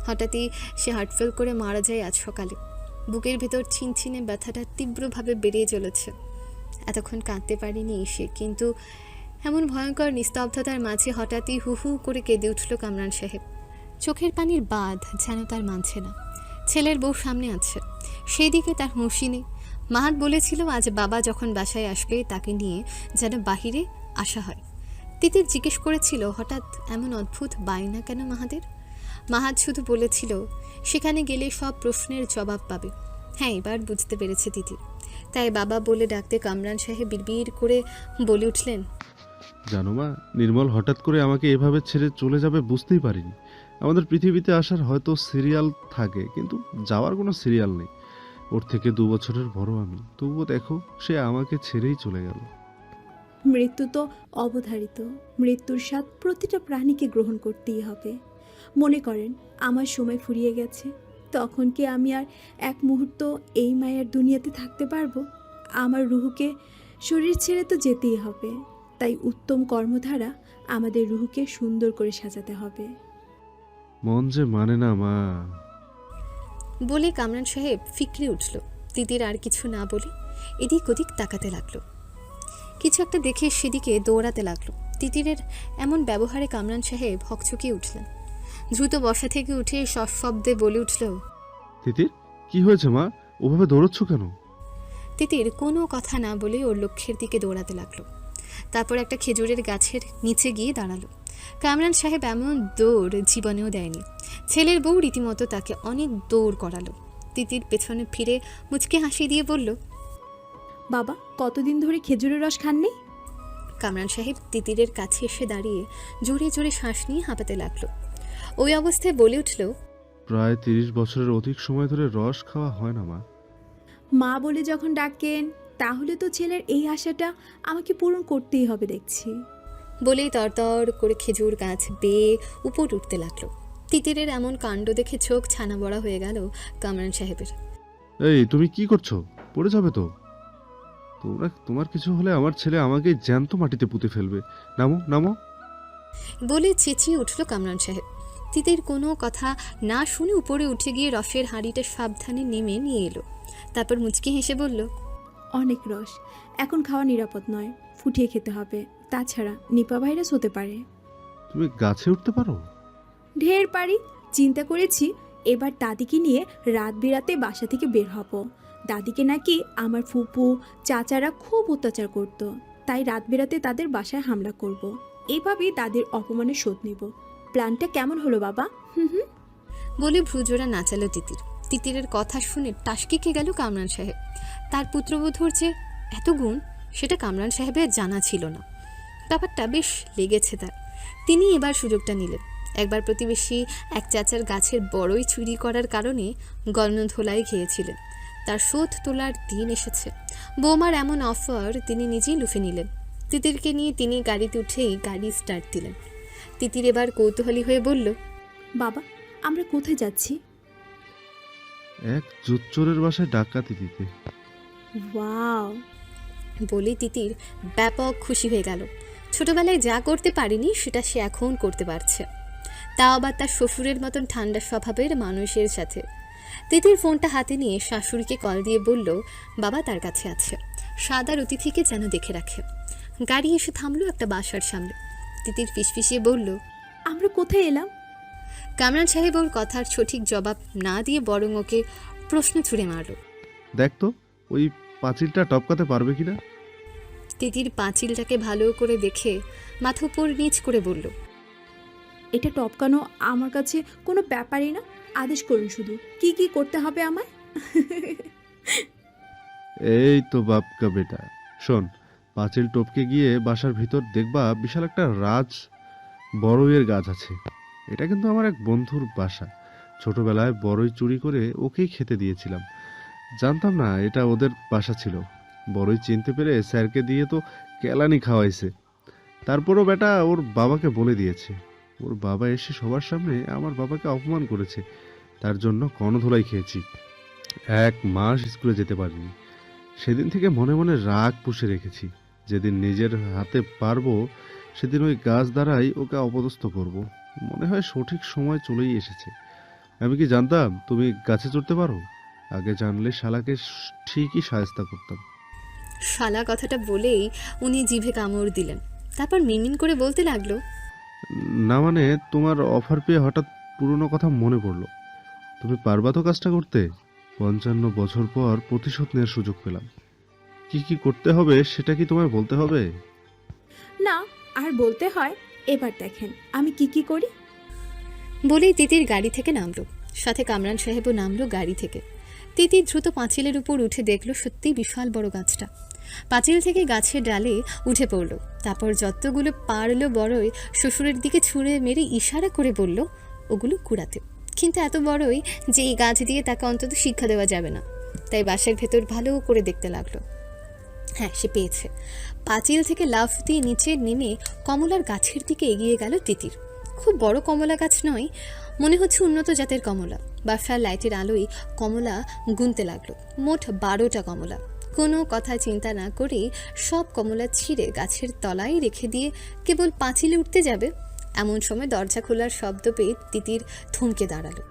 হঠাৎই সে হার্টফেল করে মারা যায় আজ সকালে। বুকের ভেতর ছিনছিনে ব্যথাটা তীব্রভাবে বেড়ে চলেছে। এতক্ষণ কাঁদতে পারেনি সে, কিন্তু এমন ভয়ঙ্কর নিস্তব্ধতার মাঝে হঠাৎই হু হু করে কেঁদে উঠল কামরান সাহেব। চোখের পানির বাঁধ যেন তার মানছে না। ছেলের বউ সামনে আছে, সেই দিকে তার হুঁশি নেই। মাহাত বলেছিল আজ বাবা যখন বাসায় আসবে তাকে নিয়ে যেন বাহিরে আসা হয়। তিতির জিজ্ঞেস করেছিল হঠাৎ এমন অদ্ভুত বায়না কেন মাহাদের। মাহাত শুধু বলেছিল সেখানে গেলে সব প্রশ্নের জবাব পাবে। হ্যাঁ, এবার বুঝতে পেরেছে তিতির। তাই বাবা বলে ডাকতে কামরান সাহেব বিড়বিড় করে বলে উঠলেন, জানো মা, নির্মল হঠাৎ করে আমাকে এভাবে ছেড়ে চলে যাবে বুঝতেই পারিনি। আমাদের পৃথিবীতে আসার হয়তো সিরিয়াল থাকে, কিন্তু যাওয়ার কোনো সিরিয়াল নেই। ওর থেকে 2 বছরের বড় আমি, তবুও দেখো সে আমাকে ছেড়েই চলে গেল। মৃত্যু তো অবধারিত। মৃত্যুর স্বাদ প্রতিটা প্রাণীকে গ্রহণ করতেই হবে। মনে করেন আমার সময় ফুরিয়ে গেছে, তখন কি আমি আর এক মুহূর্ত এই মায়ের দুনিয়াতে থাকতে পারবো? আমার রুহুকে শরীর ছেড়ে তো যেতেই হবে। তাই উত্তম কর্মধারা আমাদের রুহুকে সুন্দর করে সাজাতে হবে। মন যে মানে না মা। বলে কামরান সাহেব ফিকরে উঠল। তিতির আর কিছু না বলে এদিক ওদিক তাকাতে লাগলো। কিছু একটা দেখে সেদিকে দৌড়াতে লাগলো। তিতিরের এমন ব্যবহারে কামরান সাহেব হকচকিয়ে উঠলেন। দ্রুত বসা থেকে উঠে সশব্দে বলে উঠল, তিতির, কি হয়েছে মা? ওভাবে দৌড়চ্ছ কেন? তিতির কোনো কথা না বলে ওর লক্ষ্যের দিকে দৌড়াতে লাগলো। তারপর একটা খেজুরের গাছের নিচে গিয়ে দাঁড়ালো। কামরান সাহেব এমন দৌড় জীবনেও দেয়নি। ছেলের বউ রীতিমতো তাকে অনেক দৌড় করালো। তিতির পেছনে ফিরে মুচকে হাসি দিয়ে বলল, বাবা, কতদিন ধরে খেজুরের রস খাননি? কামরান সাহেব তিতিরের কাছে এসে দাঁড়িয়ে জোরে জোরে শ্বাস নিয়ে হাঁপাতে লাগলো। ওই অবস্থায় বলে উঠল, প্রায় 30 বছরের অধিক সময় ধরে রস খাওয়া হয় না মা। মা বলে যখন ডাকেন, তাহলে তো ছেলের এই আশাটা আমাকে পূরণ করতেই হবে দেখছি। বলেই তরতর করে খেজুর গাছ বেয়ে উপর উঠতে লাগলো। তিতিরের এমন কাণ্ড দেখে চোখ ছানা বড়া হয়ে গেল কামরান সাহেবের। এই, তুমি কি করছো? পড়ে যাবে তো। তোমার কিছু হলে আমার ছেলে আমাকে জ্যান্ত মাটিতে পুঁতে ফেলবে। নামো নামো। বলে চেঁচিয়ে উঠল কামরান সাহেব। তিতির কোনো কথা না শুনে উপরে উঠে গিয়ে রসের হাঁড়িটা সাবধানে নেমে নিয়ে এলো। তারপর মুচকি হেসে বলল, অনেক রস, এখন খাওয়া নিরাপদ নয়, ফুটিয়ে খেতে হবে। তাছাড়া নিপা ভাইরাস হতে পারে। তুমি গাছে উঠতে পারো? ঢের পারি। চিন্তা করেছি এবার দাদিকে নিয়ে রাত বিরাতে বাসা থেকে বের হব। দাদিকে নাকি আমার ফুপু চাচারা খুব অত্যাচার করত, তাই রাত বিরাতে তাদের বাসায় হামলা করব। এভাবেই দাদির অপমানের শোধ নিব। প্ল্যানটা কেমন হলো বাবা? হুম। বলে ভ্রুজোড়া নাচালো তিতির। তিতিরের কথা শুনে টাসকিকে গেল কামরান সাহেব। তার পুত্রবধূর যে এত গুণ সেটা কামরান সাহেবের জানা ছিল না। ব্যাপারটা বেশ লেগেছে তার। তিনি এবার সুযোগটা নিলেন। একবার প্রতিবেশী এক চাচার গাছের বড়ই চুরি করার কারণে গলনধোলাই খেয়েছিলেন। তার শোধ তোলার দিন এসেছে। বৌমার এমন অফার তিনি নিজেই লুফে নিলেন। তিতিরকে নিয়ে তিনি গাড়িতে উঠেই গাড়ি স্টার্ট দিলেন। তিতির এবার কৌতূহলী হয়ে বলল, বাবা, আমরা কোথায় যাচ্ছি? এক জোচ্চোরের বাসায় ডাকাতি দিতে। ওয়াও! বলে তিতির ব্যাপক খুশি হয়ে গেল। ছোটবেলায় যা করতে পারেনি সেটা সে এখন করতে পারছে, তাও আবার তার শ্বশুরের মতন ঠান্ডা স্বভাবের মানুষের সাথে। তিতির ফোনটা হাতে নিয়ে শাশুড়িকে কল দিয়ে বলল বাবা তার কাছে আছে, সাদার অতিথিকে যেন দেখে রাখে। গাড়ি এসে থামলো একটা বাসার সামনে। তিতির ফিসফিসিয়ে বলল, আমরা কোথায় এলাম? কামরান সাহেব ওর কথার সঠিক জবাব না দিয়ে বরং ওকে প্রশ্ন ছুড়ে মারল। দেখ তো ওই পাঁচিলটা টপকাতে পারবে কিনা। তিতির পাঁচিলটাকে ভালো করে দেখে মাথা উপর নিচ করে বলল, এটা টপকানো আমার কাছে কোনো ব্যাপারই না। আদেশ করুন শুধু, কি কি করতে হবে আমায়? এই তো বাপকা বেটা, শোন, পাঁচিল টপকে গিয়ে বাসার ভিতর দেখবা বিশাল একটা বড়ইয়ের গাছ আছে। এটা কিন্তু আমার এক বন্ধুর বাসা। ছোটবেলায় বড়ই চুরি করে ওকেই খেতে দিয়েছিলাম। জানতাম না এটা ওদের বাসা ছিল। বড়ই চিনতে পেরে স্যারকে দিয়ে তো কেলানি খাওয়াইছে। তারপরও বেটা ওর বাবাকে বলে দিয়েছে। ওর বাবা এসে সবার সামনে আমার বাবাকে অপমান করেছে। তার জন্য কর্ণধোলাই খেয়েছি। 1 মাস স্কুলে যেতে পারিনি। সেদিন থেকে মনে মনে রাগ পুষে রেখেছি। যেদিন নিজের হাতে পারবো সেদিন ওই গাছ দ্বারাই ওকে অপদস্থ করব। মনে হয় সঠিক সময় চলেই এসেছে। আমি কি জানতাম তুমি গাছে চড়তে পারো? আগে জানলে শালাকে ঠিকই সায়স্তা করতাম। শালা কথাটা বলেই উনি জিভে কামড় দিলেন। তারপর মিনমিন করে বলতে লাগলো, না মানে তোমার অফার পেয়ে হঠাৎ পুরনো কথা মনে পড়লো। তুমি পারবা তো কাজটা করতে? 55 বছর পর প্রতিশোধ নেওয়ার সুযোগ পেলাম। কি কি করতে হবে সেটা কি তোমায় বলতে হবে? না, আর বলতে হয়। এবার দেখেন আমি কি কি করি। বলেই তিতির গাড়ি থেকে নামলো। সাথে কামরান সাহেবও নামলো গাড়ি থেকে। তিতির দ্রুত পাঁচিলের উপর উঠে দেখলো সত্যিই বিশাল বড় গাছটা। পাঁচিল থেকে গাছের ডালে উঠে পড়লো। তারপর যতগুলো পারলো বড়ই শ্বশুরের দিকে ছুঁড়ে মেরে ইশারা করে বলল ওগুলো কুড়াতে। কিন্তু এত বড়ই যে এই গাছ দিয়ে তাকে অন্তত শিক্ষা দেওয়া যাবে না। তাই বাসার ভেতর ভালো করে দেখতে লাগলো। হ্যাঁ, সে পেয়েছে। পাঁচিল থেকে লাফ দিয়ে নিচে নেমে কমলার গাছের দিকে এগিয়ে গেল তিতির। খুব বড় কমলা গাছ নয়, মনে হচ্ছে উন্নত জাতের কমলা। বাসার লাইটের আলোয় কমলা গুনতে লাগলো। মোট 12টা কমলা। কোনো কথা চিন্তা না করে সব কমলা ছিঁড়ে গাছের তলায় রেখে দিয়ে কেবল পাঁচিলে উঠতে যাবে, এমন সময় দরজা খোলার শব্দ পেয়ে তিতির থমকে দাঁড়ালো।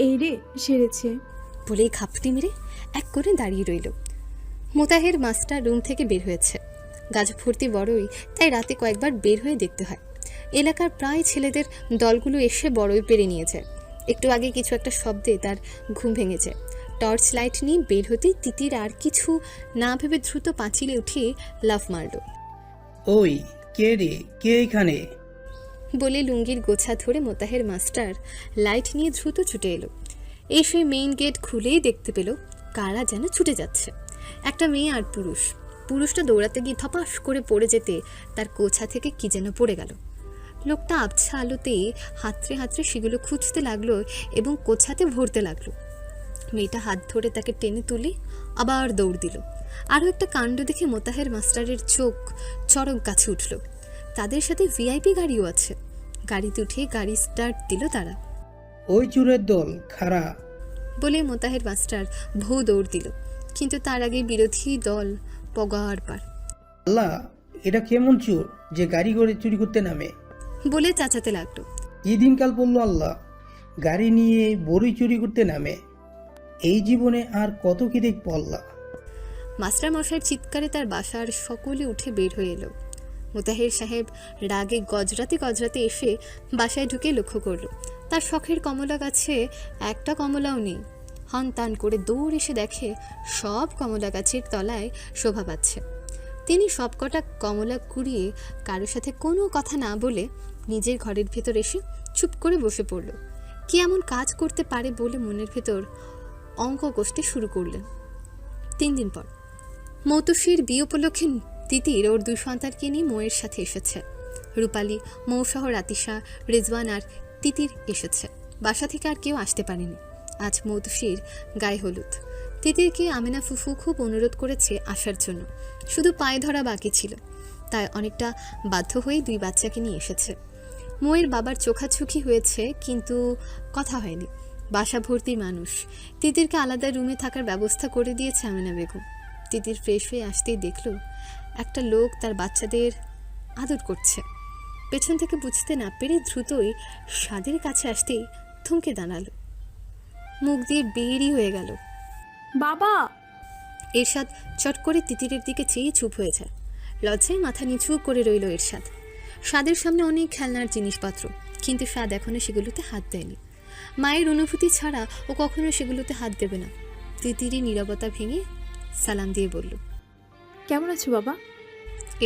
এই রে, সেরেছে। বলেই খাপটি মেরে এক করে দাঁড়িয়ে রইল। মোতাহের মাস্টার রুম থেকে বের হয়েছে। গাছ ভর্তি বড়ই, তাই রাতে কয়েকবার বের হয়ে দেখতে হয়। এলাকার প্রায় ছেলেদের দলগুলো এসে বড়ই পেরে নিয়েছে। একটু আগে কিছু একটা শব্দে তার ঘুম ভেঙেছে। টর্চ লাইট নিয়ে বের হতে তিতির আর কিছু না ভেবে দ্রুত পাঁচিলে উঠে লাফ মারল। ওই কে রে, কে এখানে? বলে লুঙ্গির গোছা ধরে মোতাহের মাস্টার লাইট নিয়ে দ্রুত ছুটে এলো। এসে মেইন গেট খুলেই দেখতে পেল কারা যেন ছুটে যাচ্ছে। একটা মেয়ে আর পুরুষ। পুরুষটা দৌড়াতে গিয়ে ধপাস করে পড়ে যেতে তার গোছা থেকে কি যেন পড়ে গেল। লোকটা আবছা আলোতে হাতড়ে হাতড়ে সেগুলো খুঁজতে লাগলো এবং গোছাতে ভরতে লাগলো। মেয়েটা হাত ধরে তাকে টেনে তুলে আবার দৌড় দিল। আরও একটা কাণ্ড দেখে মোতাহের মাস্টারের চোখ চড়ক গাছে উঠল। তাদের সাথে ভিআইপি গাড়িও আছে। গাড়িতে উঠে গাড়ি স্টার্ট দিল তারা। ওই চুরের দল খাড়া বলে মোতাহের মাস্টার ভৌ দৌড় দিল। কিন্তু তার আগে বিরোধী দল পগার পার। আল্লাহ, এটা কেমন চোর যে গাড়ি করে চুরি করতে নামে? বলে চাচাতে লাগলো। কি দিনকাল পড়লো আল্লাহ, গাড়ি নিয়ে বড়ি চুরি করতে নামে। এই জীবনে আর কত কি দেখবো আল্লাহ। মাস্টার মশাইয়ের চিৎকারে তার বাসার সকলে উঠে বের হয়ে এলো। মোতাহের সাহেব রাগে গজরাতে গজরাতে এসে বাসায় ঢুকে লক্ষ্য করলো তার শখের কমলা গাছে একটা কমলাও নেই। হন তান করে দৌড় এসে দেখে সব কমলা গাছের তলায় শোভা পাচ্ছে। তিনি সবকটা কমলা কুড়িয়ে কারোর সাথে কোনো কথা না বলে নিজের ঘরের ভেতর এসে চুপ করে বসে পড়ল। কি এমন কাজ করতে পারে বলে মনের ভেতর অঙ্ক কষতে শুরু করলেন। 3 দিন পর মৌতুষীর বিয়ে উপলক্ষে তিতির ওর 2 সন্তানকে নিয়ে মৌয়ের সাথে এসেছে। রূপালী, মৌসহ রাতিশা, রেজওয়ান আর তিতির এসেছে। বাসা থেকে আর কেউ আসতে পারেনি। আজ মৌতুষীর গায়ে হলুদ। তিতিরকে আমিনা ফুফু খুব অনুরোধ করেছে আসার জন্য, শুধু পায়ে ধরা বাকি ছিল। তাই অনেকটা বাধ্য হয়ে 2 বাচ্চাকে নিয়ে এসেছে। ময়ের বাবার চোখাচোখি হয়েছে কিন্তু কথা হয়নি। বাসা ভর্তি মানুষ। তিতিরকে আলাদা রুমে থাকার ব্যবস্থা করে দিয়েছে আমিনা বেগম। তিতির ফ্রেশ হয়ে আসতেই দেখল একটা লোক তার বাচ্চাদের আদর করছে। পেছন থেকে বুঝতে না পেরে দ্রুতই স্বাদের কাছে আসতেই থমকে দাঁড়ালো, মুখ দিয়ে বেরই হয়ে গেল। বাবা! এরশাদ চট করে তিতিরের দিকে চেয়ে চুপ হয়ে যায়। লজ্জায় মাথা নিচু করে রইল এরশাদ। স্বাদের সামনে অনেক খেলনার জিনিসপত্র, কিন্তু স্বাদ এখনো সেগুলোতে হাত দেয়নি। মায়ের অনুভূতি ছাড়া ও কখনো সেগুলোতে হাত দেবে না। তিতিরই নীরবতা ভেঙে সালাম দিয়ে বলল, কেমন আছো বাবা?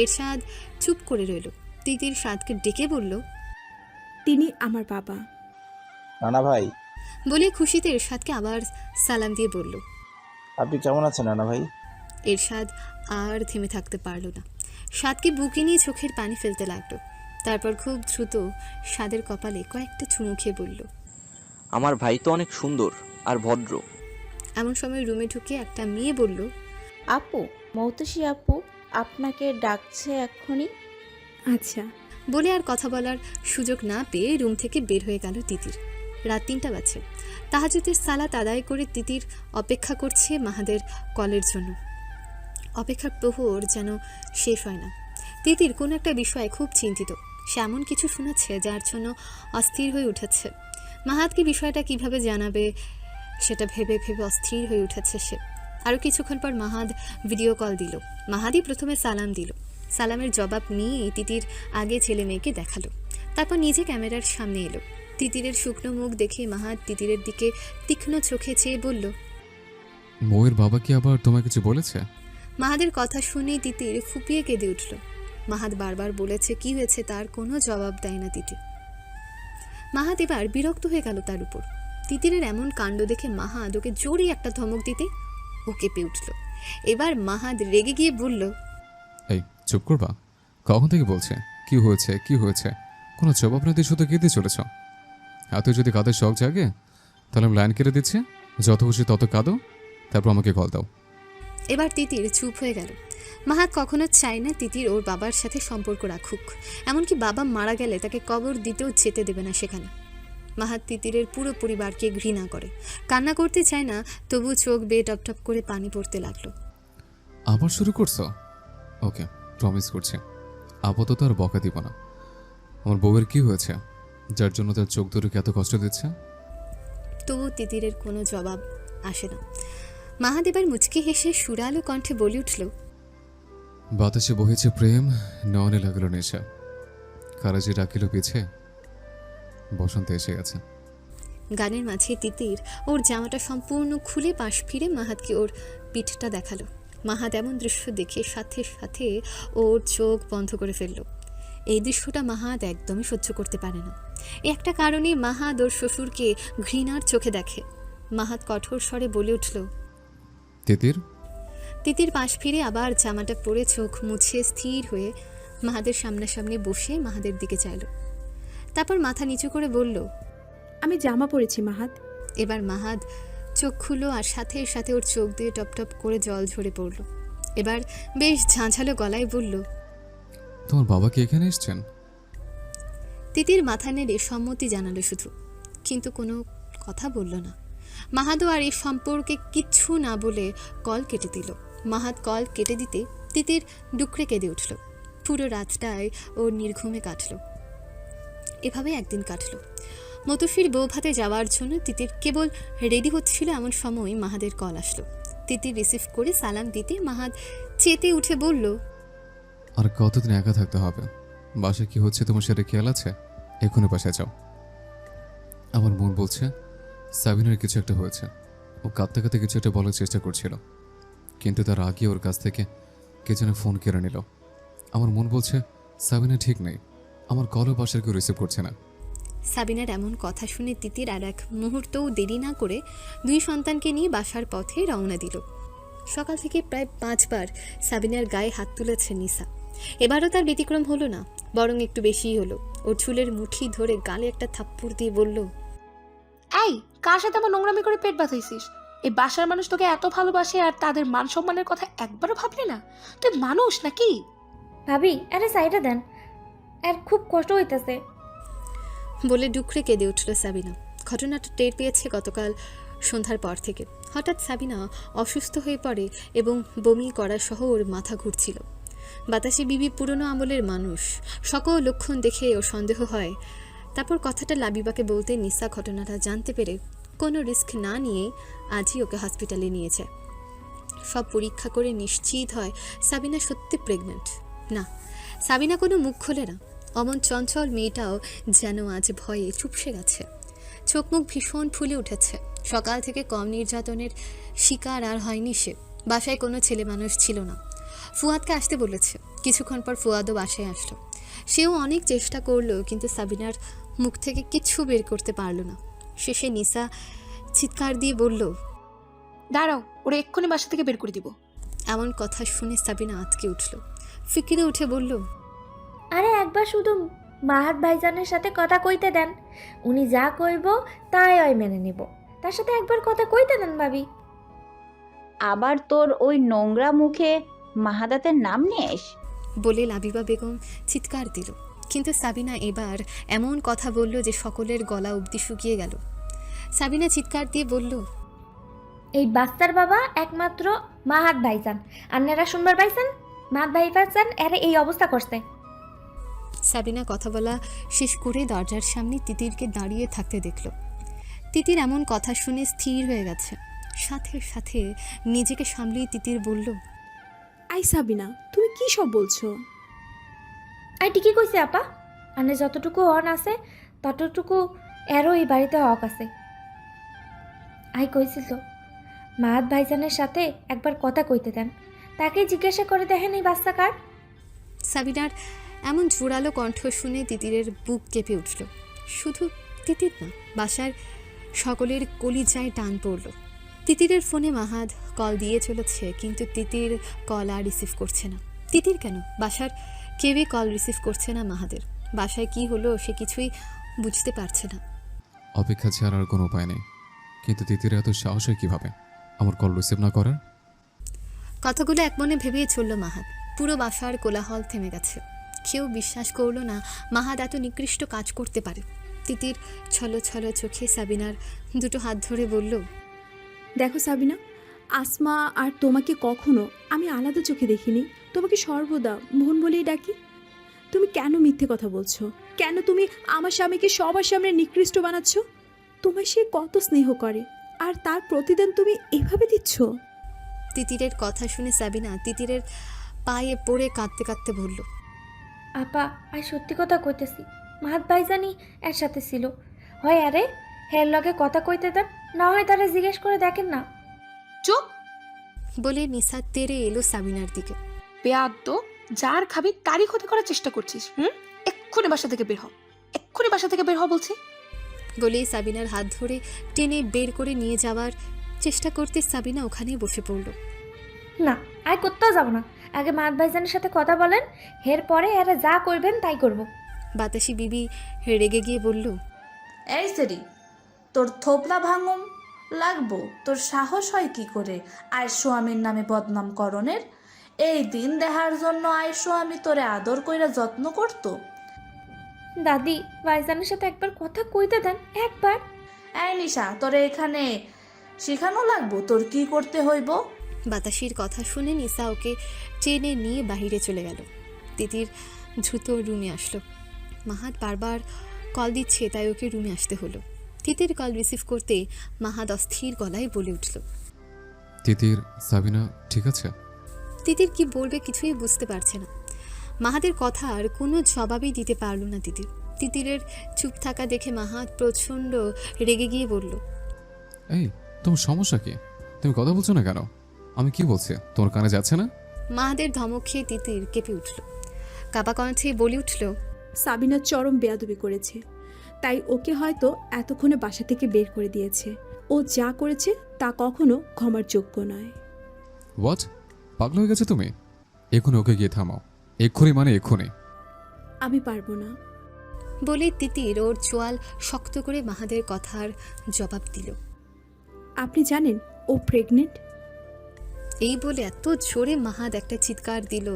এরশাদ চুপ করে রইল। তিতির স্বাদকে ডেকে বলল, তিনি আমার বাবা। নানা ভাই, বলে খুশিতে এরশাদকে আবার সালাম দিয়ে বলল। আপনি কেমন আছেন নানা ভাই? এরশাদ আর থেমে থাকতে পারল না। স্বাদকে বুকে নিয়ে চোখের পানি ফেলতে লাগলো। তারপর খুব দ্রুত স্বাদের কপালে কয়েকটা চুমু খেয়ে বলল, আমার ভাই তো অনেক সুন্দর আর ভদ্র। এমন সময় রুমে ঢুকে একটা মেয়ে বলল, আপু, মৌতোষী আপু আপনাকে ডাকছে এক্ষুনি। আচ্ছা। বলে আর কথা বলার সুযোগ না পেয়ে রুম থেকে বের হয়ে গেল তিতির। রাত 3টা বাজছে। তাহাজ্জুদের সালাত আদায় করে তিতির অপেক্ষা করছে মাহাদের কলের জন্য। অপেক্ষার প্রহর যেন শেষ হয় না। তিতির কোনো একটা বিষয়ে খুব চিন্তিত। সে এমন কিছু শোনাচ্ছে যার জন্য অস্থির হয়ে উঠেছে। মাহাদকে বিষয়টা কিভাবে জানাবে সেটা ভেবে ভেবে অস্থির হয়ে উঠেছে সে। আরও কিছুক্ষণ পর মাহাদ ভিডিও কল দিল। মাহাদই প্রথমে সালাম দিল। সালামের জবাব নিয়ে তিতির আগে ছেলে মেয়েকে দেখালো, তারপর নিজে ক্যামেরার সামনে এলো। তিতিরের শুকনো মুখ দেখে মাহাদ তিতিরের দিকে তীক্ষ্ণ চোখে চেয়ে বলল, ময়ের বাবা কি আবার তোমায় কিছু বলেছে? মাহাদের কথা শুনেই তিতির ফুপিয়ে কেঁদে উঠল। মাহাদ বারবার বলেছে কি হয়েছে তার কোনো জবাব দেয় না তিতির। মাহাদ এবার বিরক্ত হয়ে গেল তার উপর। তিতিরের এমন কাণ্ড দেখে মাহাদ ওকে জোরে একটা ধমক দিতে ও কেঁপে উঠল। এবার মাহাদ রেগে গিয়ে বলল, এই চুপ করবা? কখন থেকে বলছে কি হয়েছে কি হয়েছে, কোনো জবাব না দিয়ে শুধু কেঁদে চলেছ। এত যদি কাঁদের শখ জাগে তাহলে আমি লাইন কেটে দিচ্ছি, যত খুশি তত কাঁদো, তারপর আমাকে কল দাও। এবার তিতির চুপ হয়ে গেল। মাহাদ কখনো চায় না তিতির ওর বাবার সাথে সম্পর্ক রাখুক, এমনকি বাবা মারা গেলে তাকে কবর দিতেও যেতে দেবে না সেখানে। মাহাদ তিতিরের পুরো পরিবারকে ঘৃণা করে। কান্না করতে চায় না, তবু চোখ বেয়ে টপটপ করে পানি পড়তে লাগলো। আবার শুরু করছো? ওকে, প্রমিস করছি আপাতত আর বকা দিব না। আমার বউয়ের কি হয়েছে যার জন্য তার চোখ দুটোকে এত কষ্ট দিচ্ছে? তবু তিতিরের কোনো জবাব আসে না। মাহাদ এবার মুচকি হেসে সুরালো কণ্ঠে বলে উঠল, বাতাসে বহেছে প্রেম, নয়নে লাগলো নেশা, কারাজে ডাকিল পিছে, বসন্ত এসে গেছে। গানের মাঝে তিতির ওর জামাটা সম্পূর্ণ খুলে পাশ ফিরে মাহাদকে ওর পিঠটা দেখালো। মাহাদ এমন দৃশ্য দেখে সাথে সাথে ওর চোখ বন্ধ করে ফেলল। এই দৃশ্যটা মাহাদ একদমই সহ্য করতে পারে না। একটা কারণে মাহাদ ওর শ্বশুরকে ঘৃণার চোখে দেখে। মাহাদ কঠোর স্বরে বলে উঠল, তিতির। তিতির পাশ ফিরে আবার জামাটা পরে চোখ মুছে স্থির হয়ে মাহাদের সামনাসামনি বসে মাহাদের দিকে চাইল। তারপর মাথা নিচু করে বলল, আমি জামা পরেছি মাহাদ। এবার মাহাদ চোখ খুললো আর সাথে সাথে ওর চোখ দিয়ে টপটপ করে জল ঝরে পড়ল। এবার বেশ ঝাঁঝালো গলায় বলল, তোমার বাবা কি এখানে এসছেন? তিতির মাথা নেড়ে সম্মতি জানালো শুধু, কিন্তু কোনো কথা বলল না। মাহাদও আর এই সম্পর্কে কিচ্ছু না বলে কল কেটে দিল। মাহাদ কল কেটে দিতে তিতির ডুকরে কেঁদে উঠল। পুরো রাতটায় ওর নির্ঘুমে কাটল। এভাবে একদিন কাটল। মতফির বউ ভাতে যাওয়ার জন্য তিতির কেবল রেডি হচ্ছিল এমন সময় মাহাদের কল আসলো। তিতির রিসিভ করে সালাম দিতে মাহাদ চেতে উঠে বলল, আর কতদিন একা থাকতে হবে? বাসায় কি হচ্ছে তোমার সেটা খেয়াল আছে? এখনই বাসায় যাও। আমার মন বলছে সাবিনার কিছু একটা হয়েছে। ও কাঁদতে কাঁদতে কিছু একটা বলার চেষ্টা করছিল, কিন্তু তার আগে ওর কাছ থেকে কে যেন ফোন কেড়ে নিল। আমার মন বলছে সাবিনা ঠিক নেই। আমার কলও বাসার কেউ রিসিভ করছে না। সাবিনার এমন কথা শুনে তিতির আর এক মুহূর্তও দেরি না করে 2 সন্তানকে নিয়ে বাসার পথে রওনা দিল। সকাল থেকে প্রায় 5 বার সাবিনার গায়ে হাত তুলেছে নিসা। এবারও তার ব্যতিক্রম হলো না, বরং একটু বেশিই হলো। ওর চুলের মুঠি ধরে গালে একটা থাপ্পড় দিয়ে বলল, এই কার সাথে আমার নোংরামি করে পেট বাঁধাইছিস? এই বাসার মানুষ তোকে এত ভালোবাসে আর তাদের মান সম্মানের কথা একবারও ভাবলি না? তুই মানুষ নাকি? ভাবি আরে সাইডে দেন, আর খুব কষ্ট হইতেছে। বলে ডুকরে কেঁদে উঠল সাবিনা। ঘটনাটা টের পেয়েছে গতকাল সন্ধ্যার পর থেকে। হঠাৎ সাবিনা অসুস্থ হয়ে পড়ে এবং বমি করা সহ ওর মাথা ঘুরছিল। বাতাসি বিবি পুরনো আমলের মানুষ, সকল লক্ষণ দেখে ওর সন্দেহ হয়। তারপর কথাটা লাবিবাকে বলতে নিসা ঘটনাটা জানতে পেরে কোনো রিস্ক না নিয়েই আজই ওকে হসপিটালে নিয়েছে। সব পরীক্ষা করে নিশ্চিত হয় সাবিনা সত্যি প্রেগন্যান্ট। না, সাবিনা কোনো মুখ খোলে না। অমন চঞ্চল মেয়েটাও যেন আজ ভয়ে চুপসে গেছে। চোখ মুখ ভীষণ ফুলে উঠেছে। সকাল থেকে কম নির্যাতনের শিকার আর হয়নি সে। বাসায় কোনো ছেলে মানুষ ছিল না। ফুয়াদকে আসতে বলেছে। কিছুক্ষণ পর ফুয়াদও বাসায় আসলো। সেও অনেক চেষ্টা করলো, কিন্তু সাবিনার মুখ থেকে কিচ্ছু বের করতে পারল না। শেষে নিসা চিৎকার দিয়ে বলল, দাঁড়াও, ওরা এক্ষুনি বাসা থেকে বের করে দিব। এমন কথা শুনে সাবিনা আঁতকে উঠল। ফিকিরে উঠে বলল, আরে একবার শুধু মাহাত ভাইজানের সাথে কথা কইতে দেন, উনি যা কইব তাই ওই মেনে নিব। তার সাথে একবার কথা কইতে দেন ভাবি। আবার তোর ওই নোংরা মুখে মাহাদাতের নাম নিস। বলে লাবিবা বেগম চিৎকার দিল। কিন্তু সাবিনা এবার এমন কথা বলল যে সকলের গলা অবধি শুকিয়ে গেল। সাবিনা চিৎকার দিয়ে বলল, এই বাচ্চার বাবা একমাত্র মাহাত ভাইজান, আপনারা শুনবার পাইছেন? মাহাত ভাই পাইছেন এরে এই অবস্থা করছে। সাবিনা কথা বলা শেষ করে দরজার সামনে তিতিরকে দাঁড়িয়ে থাকতে দেখল। তিতির এমন কথা শুনে স্থির হয়ে গেছে। সাথে সাথে নিজেকে সামলিয়ে তিতির বলল, আই সাবিনা, তুমি কি সব বলছো? আই ঠিকই কইছে আপা, আনে যতটুকু হন আছে ততটুকু এরও এই বাড়িতে হক আছে। আই কইছিল তো মাহাত ভাইজানের সাথে একবার কথা কইতে দেন, তাকে জিজ্ঞাসা করে দেখেন এই বাচ্চা কার। সাবিনার এমন জোরালো কণ্ঠ শুনে তিতিরের বুক কেঁপে উঠল। শুধু তিতির না, বাসার সকলের কলিজায় টান পড়ল। তিতিরের ফোনে মাহাদ কল দিয়ে চলেছে, কিন্তু তিতির কল আর রিসিভ করছে না। তিতির কেন? বাসার কেউই কল রিসিভ করছে না মাহাদের। বাসায় কি হলো সে কিছুই বুঝতে পারছে না। অপেক্ষা ছাড়া আর কোনো উপায় নেই। কিন্তু তিতির এত সাহস হয় কীভাবে আমার কল রিসিভ না করার? কথাগুলো এক মনে ভেবেই চলল মাহাদ। পুরো বাসার কোলাহল থেমে গেছে। কেউ বিশ্বাস করলো না মাহাদ এত নিকৃষ্ট কাজ করতে পারে। তিতির ছলো ছলো চোখে সাবিনার দুটো হাত ধরে বলল, দেখো সাবিনা, আসমা আর তোমাকে কখনো আমি আলাদা চোখে দেখিনি। তোমাকে সর্বদা বোন বলেই ডাকি। তুমি কেন মিথ্যে কথা বলছো? কেন তুমি আমার স্বামীকে সবার সামনে নিকৃষ্ট বানাচ্ছ? তোমায় সে কত স্নেহ করে, আর তার প্রতিদান তুমি এভাবে দিচ্ছ? তিতিরের কথা শুনে সাবিনা তিতিরের পায়ে পড়ে কাঁদতে কাঁদতে বলল, আপা আই সত্যি কথা কইতেছি, মাহাত ভাইজানই এর সাথে ছিল। হয় আরে হের লগে কথা কইতে দেন, না হয় তারা জিজ্ঞেস করে দেখেন না। চুপ! বলে নিসা তেরে এলো সাবিনার দিকে। বেয়াদ্দ, যার খাবি তারই ক্ষতি করার চেষ্টা করছিস। এক্ষুনি বাসা থেকে বের হ, এক্ষুনি বাসা থেকে বের হ বলছি। বলেই সাবিনার হাত ধরে টেনে বের করে নিয়ে যাওয়ার চেষ্টা করতে সাবিনা ওখানে বসে পড়ল। না আই কোথাও যাব না, আগে মাহাত ভাইজানের সাথে কথা বলেন, এর পরে এরা যা করবেন তাই করব। বাতাসি বিবি রেগে গিয়ে বলল, এই সেরি, তোর থোপলা ভাঙুম লাগবো? তোর সাহস হয় কি করে আয় স্বামীর নামে বদনাম করণের? এই দিন দেখার জন্য আয় স্বামী তোরে আদর কইরা যত্ন করতো। দাদি ভাইজানের সাথে একবার কথা কইতে দেন, একবার। এই নিশা, তোরে এখানে শিখানো লাগবো তোর কি করতে হইব। বাতাসির কথা শুনে নিসা ওকে টেনে নিয়ে বাহিরে চলে গেল। তিতির দ্রুত রুমে আসলো। মাহাদ বারবার কল দিচ্ছে, তাই ওকে রুমে আসতে হলো। তিতির কল রিসিভ করতে মাহাদ অস্থির গলায় বলে উঠল, তিতির, সাবিনা ঠিক আছে? তিতির কি বলবে কিছুই বুঝতে পারছে না। মাহাদের কথা আর কোনো জবাবই দিতে পারল না তিতির। তিতিরের চুপ থাকা দেখে মাহাদ প্রচণ্ড রেগে গিয়ে বলল, এই তোমার সমস্যা কি? তুমি কথা বলছো না কেন? আমি কি বলছি তোমার কানে যাচ্ছে না? মাহাদের ধমক খেয়ে তিতির কেঁপে উঠল। কাপা কণ্ঠে বলে উঠল, সাবিনা চরম বেয়াদবি করেছে, তাই ওকে হয়তো এতক্ষণে বাসা থেকে বের করে দিয়েছে। ও যা করেছে তা কখনো ক্ষমার যোগ্য নয়। হোয়াট? পাগল হয়ে গেছে তুমি? এক্ষুনি ওকে গিয়ে থামাও। এক্ষুনি মানে এক্ষুনি। আমি পারবো না। বলে তিতির ওর চোয়াল শক্ত করে মাহাদের কথার জবাব দিল, আপনি জানেন ও প্রেগনেন্ট? এই বলে এত জোরে মাহাদ একটা চিৎকার দিল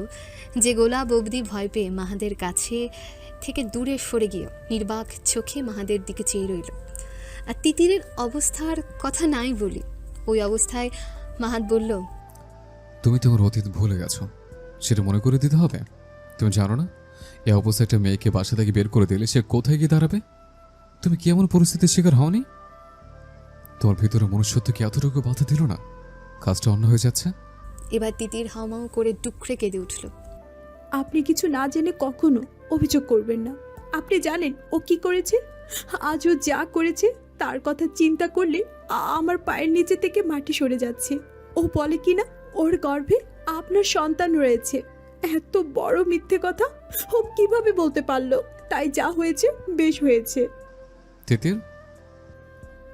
যে গোলাপ অবধি ভয় পেয়ে মাহাদের কাছে থেকে দূরে সরে গিয়ে নির্বাক চোখে মাহাদের দিকে চেয়ে রইল। আর তিতিরের অবস্থার কথা নাই বলি, ওই অবস্থায় মাহাদ বলল, তুমি তোমার অতীত ভুলে গেছো, সেটা মনে করে দিতে হবে। তুমি জানো না এই অবস্থায় একটা মেয়েকে বাসা থেকে বের করে দিলে সে কোথায় গিয়ে দাঁড়াবে? তুমি কি এমন পরিস্থিতির শিকার হওনি? তোমার ভিতরে মনুষ্যত্ব কি এতটুকু বাধা দিল না? কাজটা অন্য হয়ে যাচ্ছে। এবার তিতির হাউমাউ করে ডুকরে কেঁদে উঠল। আপনি কিছু না জেনে কখনো অভিযোগ করবেন না। আপনি জানেন ও কি করেছে? আজও যা করেছে তার কথা চিন্তা করলে আমার পায়ের নিচে থেকে মাটি সরে যাচ্ছে। ও বলে কিনা ওর গর্ভে আপনার সন্তান রয়েছে। এত বড় মিথ্যে কথা ও কিভাবে বলতে পারলো? তাই যা হয়েছে বেশ হয়েছে। তিতির,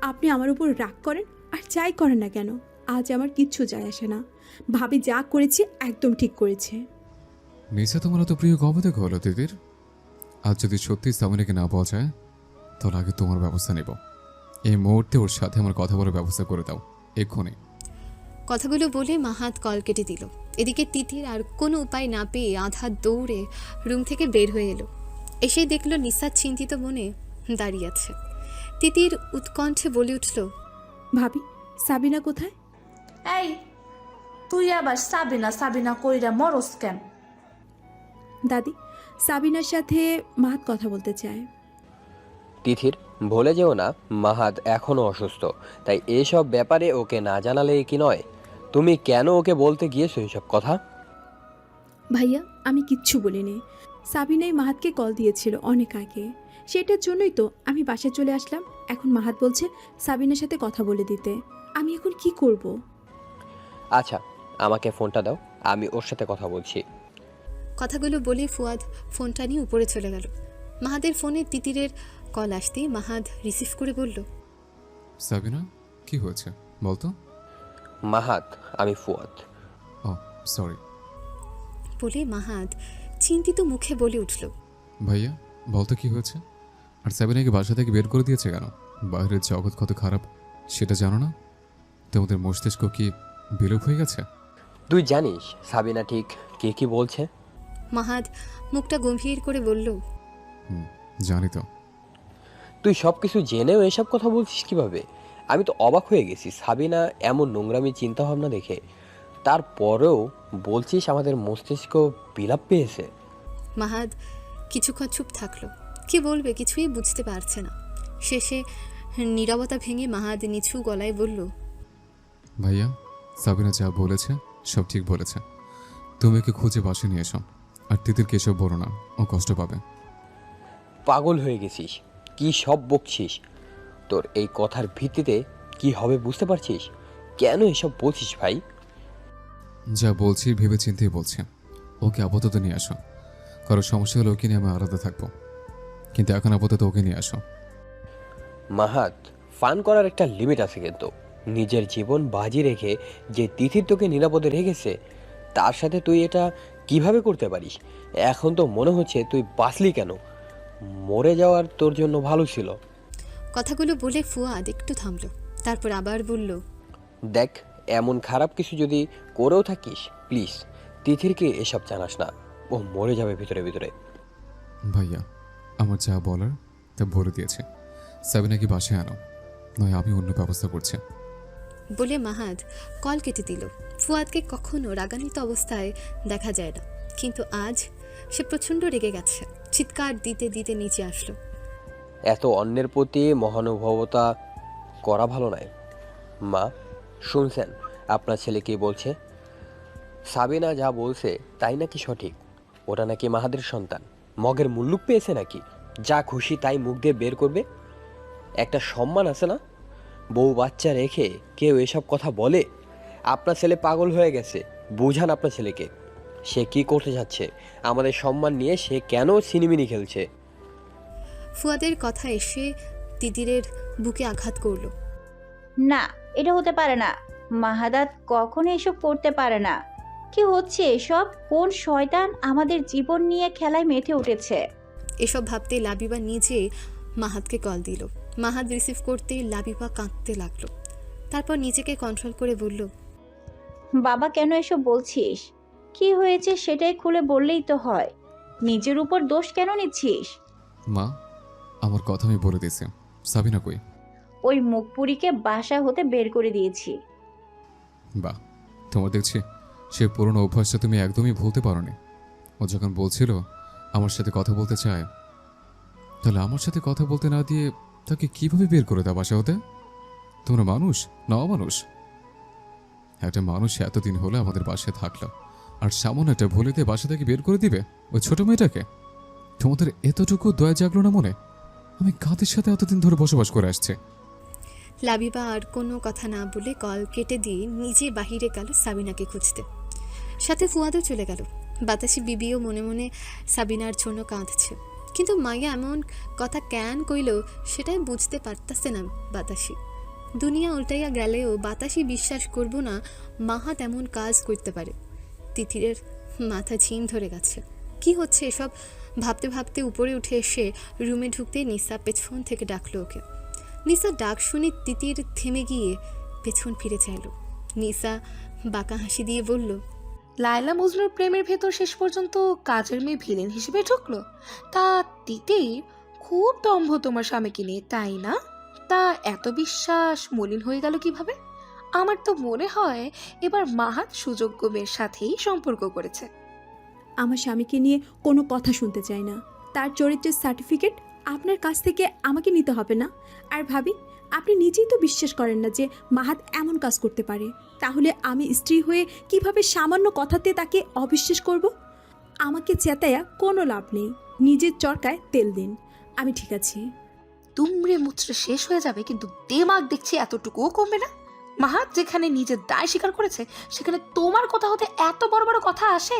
আপনি আমার উপর রাগ করেন আর যাই করেন না কেন, আজ আমার কিচ্ছু যায় আসে না। ভাবি যা করেছে একদম ঠিক করেছে। নিশা তোমার এত প্রিয় কবে থেকে হলো তিতির? আজ যদি সত্যি সামিনাকে না পাওয়া যায় তাহলে আগে তোমার ব্যবস্থা নেব। এই মুহূর্তে ওর সাথে আমার কথা বলার ব্যবস্থা করে দাও এক্ষুনি। কথাগুলো বলে মাহাত কল কেটে দিল। এদিকে তিতির আর কোনো উপায় না পেয়ে আধা দৌড়ে রুম থেকে বের হয়ে এলো। এসেই দেখল নিশা চিন্তিত মনে দাঁড়িয়ে আছে। তিতির উৎকণ্ঠে বলে উঠল, ভাবি সাবিনা কোথায়? এই তুই আবার সাবিনা সাবিনা কইরা মরস কেন? দাদি, সাবিনার সাথে মাহাত কথা বলতে চায়। তিথির, ভুলে যেও না মাহাদ এখনো অসুস্থ, তাই এসব ব্যাপারে ওকে না জানালে কি নয়। তুমি কেন ওকে বলতে গিয়েছো এসব কথা? ভাইয়া আমি কিচ্ছু বলিনি। সাবিনাই মাহাতকে কল দিয়েছিল অনেক আগে, সেটার জন্যই তো আমি বাসায় চলে আসলাম। এখন মাহাত বলছে সাবিনার সাথে কথা বলে দিতে। আমি এখন কি করব? আচ্ছা, আমাকে ফোনটা দাও, আমি ওর সাথে কথা বলছি। কথাগুলো বলে ফুয়াদ ফোনটা নিয়ে উপরে চলে গেল। মাহাদের ফোনে তিতিরের কল আসতেই মাহাদ রিসিভ করে বলল, সাবিনা, কি হয়েছে বলতো? মাহাদ, আমি ফুয়াদ। ও সরি। বলে মাহাদ চিন্তিত মুখে বলে উঠল, ভাইয়া বলতো কি হয়েছে? আর সাবিনাকে বাসা থেকে বের করে দিয়েছে কেন? বাইরের জগৎ কত খারাপ সেটা জানো না? তোমাদের মস্তিষ্ক কি বিলোপ হয়ে গেছে? তুই জানিস সাবিনা ঠিক কে কি বলছে? মাহাদ মুখটা গম্ভীর করে বলল, জানি তো। তুই সব কিছু জেনেও এসব কথা বলছিস কিভাবে? আমি তো অবাক হয়ে গেছি সাবিনা এমন নোংরামি চিন্তা ভাবনা দেখে। তারপরেও বলছিস আমাদের মস্তিষ্ক বিলাপ পেয়েছে। মাহাদ কিছুক্ষণ চুপ থাকলো। কি বলবে কিছুই বুঝতে পারছে না। শেষে নীরবতা ভেঙে মাহাদ নিচু গলায় বলল, ভাইয়া সাবিনা যা বলেছে সব ঠিক বলেছে। তুমি ওকে খুঁজে বাসে নিয়ে এসো। আর তিতিরকে এসব বলো না, ও কষ্ট পাবে। পাগল হয়ে গেছিস? কি সব বকছিস? তোর এই কথার ভিত্তিতে কি হবে বুঝতে পারছিস? কেন এসব বলছিস ভাই? যা বলছি ভেবে চিন্তেই বলছি। ওকে আপাতত নিয়ে আসো। কারো সমস্যা হলে ওকে নিয়ে আমি আলাদা থাকবো, কিন্তু এখন আপাতত ওকে নিয়ে আসো। মাহাত, ফান করার একটা লিমিট আছে কিন্তু। নিজের জীবন বাজি রেখে যে তিথির তোকে নিরাপদে রেখেছে তার সাথে তুই এটা কিভাবে করতে পারিস? এখন তো মনে হচ্ছে তুই বাঁচলি কেন? মরে যাওয়ার তোর জন্য ভালো ছিল। কথাগুলো বলে ফুয়াদ একটু থামল, তারপর আবার বলল, দেখ, এমন খারাপ কিছু যদি করেও থাকিস প্লিজ তিথিরকে এসব জানাস না, ও মরে যাবে ভিতরে ভিতরে। ভাইয়া আমার যা বলার তা বলে দিয়েছে। সাবিনাকে বাসায় আনো, নয় আমি অন্য ব্যবস্থা করছি। বলে মাহাদ কল কেটে দিল। ফুয়াদকে কখনো রাগান্বিত অবস্থায় দেখা যায় না, কিন্তু আজ সে প্রচণ্ড রেগে গেছে। চিৎকার দিতে দিতে নিচে আসলো। এত অন্যের প্রতি মহানুভবতা করা ভালো নয়। মা, শুনছেন আপনার ছেলে কি বলছে? সাবিনা যা বলছে তাই নাকি সঠিক? ওটা নাকি মাহাদের সন্তান। মগের মুল্লুক পেয়েছে নাকি? যা খুশি তাই মুখ দিয়ে বের করবে। একটা সম্মান আছে না? বউ বাচ্চা রেখে কেউ এসব কথা বলে? আপনার ছেলে পাগল হয়ে গেছে, বুঝান আপনার ছেলেকে। সে কি করতে যাচ্ছে? আমাদের সম্মান নিয়ে সে কেন সিনিমিনি খেলছে? ফুয়াদের কথা এসে তিতিরের বুকে আঘাত করলো। না, এটা হতে পারে না। মাহাদাত কখনো এসব করতে পারে না। কি হচ্ছে এসব? কোন শয়তান আমাদের জীবন নিয়ে খেলায় মেতে উঠেছে? এসব ভাবতে লাবিবা নিজে মাহাদকে কল দিল। মাহাদ রিসিভ করতেই লাবিবা কাঁদতে লাগলো। তারপর নিজেকে কন্ট্রোল করে বলল, বাবা কেন এসব বলছিস? কি হয়েছে সেটাই খুলে বললেই তো হয়। নিজের উপর দোষ কেন নিচ্ছিস? মা, আমার কথা আমি বলে দিয়েছি। সাবিনা কই? ওই মুখপুরীকে বাসা হতে বের করে দিয়েছি। বাহ, তোমার দেখছি সে পুরনো অভ্যাসটা তুমি একদমই ভুলতে পারোনি। ও যখন বলছিল আমার সাথে কথা বলতে চায়, তাহলে আমার সাথে কথা বলতে না দিয়ে তাকে কিভাবে বের করে দাও বাসা হতে? তোমরা মানুষ না অমানুষ? একটা মানুষ এতদিন হলো আমাদের বাসায় থাকলো, আর সামান্য একটা ভুলেতে বাসা থেকে বের করে দিবে ওই ছোট মেয়েটাকে? তোমাদের এতটুকু দয়া জাগলো না মনে? আমি কাদের সাথে এতদিন ধরে বসবাস করে আসছে। লাবিবা আর কোনো কথা না বলে কল কেটে দিয়ে নিজে বাহিরে গেল সাবিনাকে খুঁজতে। সাথে ফুয়াদও চলে গেল। বাতাসি বিবিও মনে মনে সাবিনার জন্য কাঁদছে, কিন্তু মাইয়া এমন কথা কেন কইল সেটাই বুঝতে পারতাছে না বাতাসি। দুনিয়া উল্টাইয়া গেলেও বাতাসি বিশ্বাস করব না মাহাত এমন কাজ করতে পারে। তিতিরের মাথা ঝিম ধরে গেছে। কি হচ্ছে এসব ভাবতে ভাবতে উপরে উঠে এসে রুমে ঢুকতে নিসা পেছন থেকে ডাকলো ওকে। নিসা ডাক শুনে তিতির থেমে গিয়ে পেছন ফিরে চাইল। নিসা বাঁকা হাসি দিয়ে বলল, লায়লা মজনুর প্রেমের ভেতর শেষ পর্যন্ত কাজের মেয়ে ভিলেন হিসেবে ঢুকলো। তা তিতির খুব দম্ভ তোমার স্বামীকে নিয়ে, তাই না? তা এত বিশ্বাস মলিন হয়ে গেল কিভাবে? আমার তো মনে হয় এবার মাহাত সুযোগ্য মেয়ের সাথেই সম্পর্ক করেছে। আমার স্বামীকে নিয়ে কোনো কথা শুনতে চাই না। তার চরিত্রের সার্টিফিকেট আপনার কাছ থেকে আমাকে নিতে হবে না। আর ভাবি, আপনি নিজেই তো বিশ্বাস করেন না যে মাহাত এমন কাজ করতে পারে, তাহলে আমি স্ত্রী হয়ে কিভাবে সামান্য কথাতে তাকে অবিশ্বাস করব? আমাকে চেতায়া কোনো লাভ নেই। নিজের চরকায় তেল দিন, আমি ঠিক আছি। তুমড়ে মুচড়ে শেষ হয়ে যাবে, কিন্তু দেমাগ দেখছি এতটুকুও কমবে না। মাহাত যেখানে নিজের দায় স্বীকার করেছে সেখানে তোমার কথা হতে এত বড় বড় কথা আসে?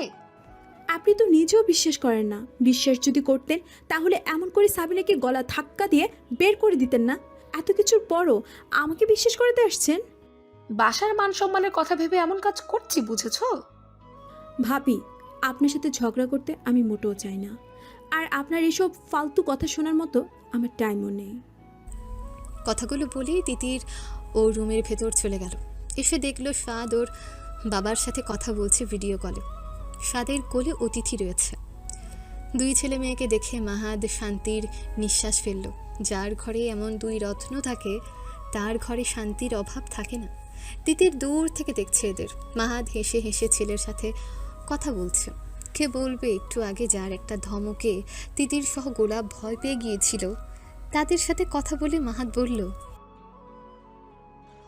আপনি তো নিজেও বিশ্বাস করেন না। বিশ্বাস যদি করতেন তাহলে এমন করে সাবিনাকে গলা ধাক্কা দিয়ে বের করে দিতেন না। এত কিছুর পরও আমাকে বিশ্বাস করতে আসছেন? বাসার মান সম্মানের কথা ভেবে এমন কাজ করছি, বুঝেছো? ভাবি, আপনার সাথে ঝগড়া করতে আমি মোটেও চাই না। আর আপনার এসব ফালতু কথা শোনার মতো আমার টাইমও নেই। কথাগুলো বলেই তিতির ও রুমের ভেতর চলে গেল। এসে দেখলো স্বাদ ওর বাবার সাথে কথা বলছে ভিডিও কলে। স্বাদের কোলে অতিথি রয়েছে। দুই ছেলে মেয়েকে দেখে মাহাদ শান্তির নিঃশ্বাস ফেলল। যার ঘরে এমন দুই রত্ন থাকে তার ঘরে শান্তির অভাব থাকে না। তিতির দূর থেকে দেখছে এদের। মাহাদ হেসে হেসে ছেলের সাথে কথা বলছে। কে বলবে একটু আগে যার একটা ধমকে তিতির সহ গোলাপ ভয় পেয়ে গিয়েছিল, তাদের সাথে কথা বলে মাহাদ বলল,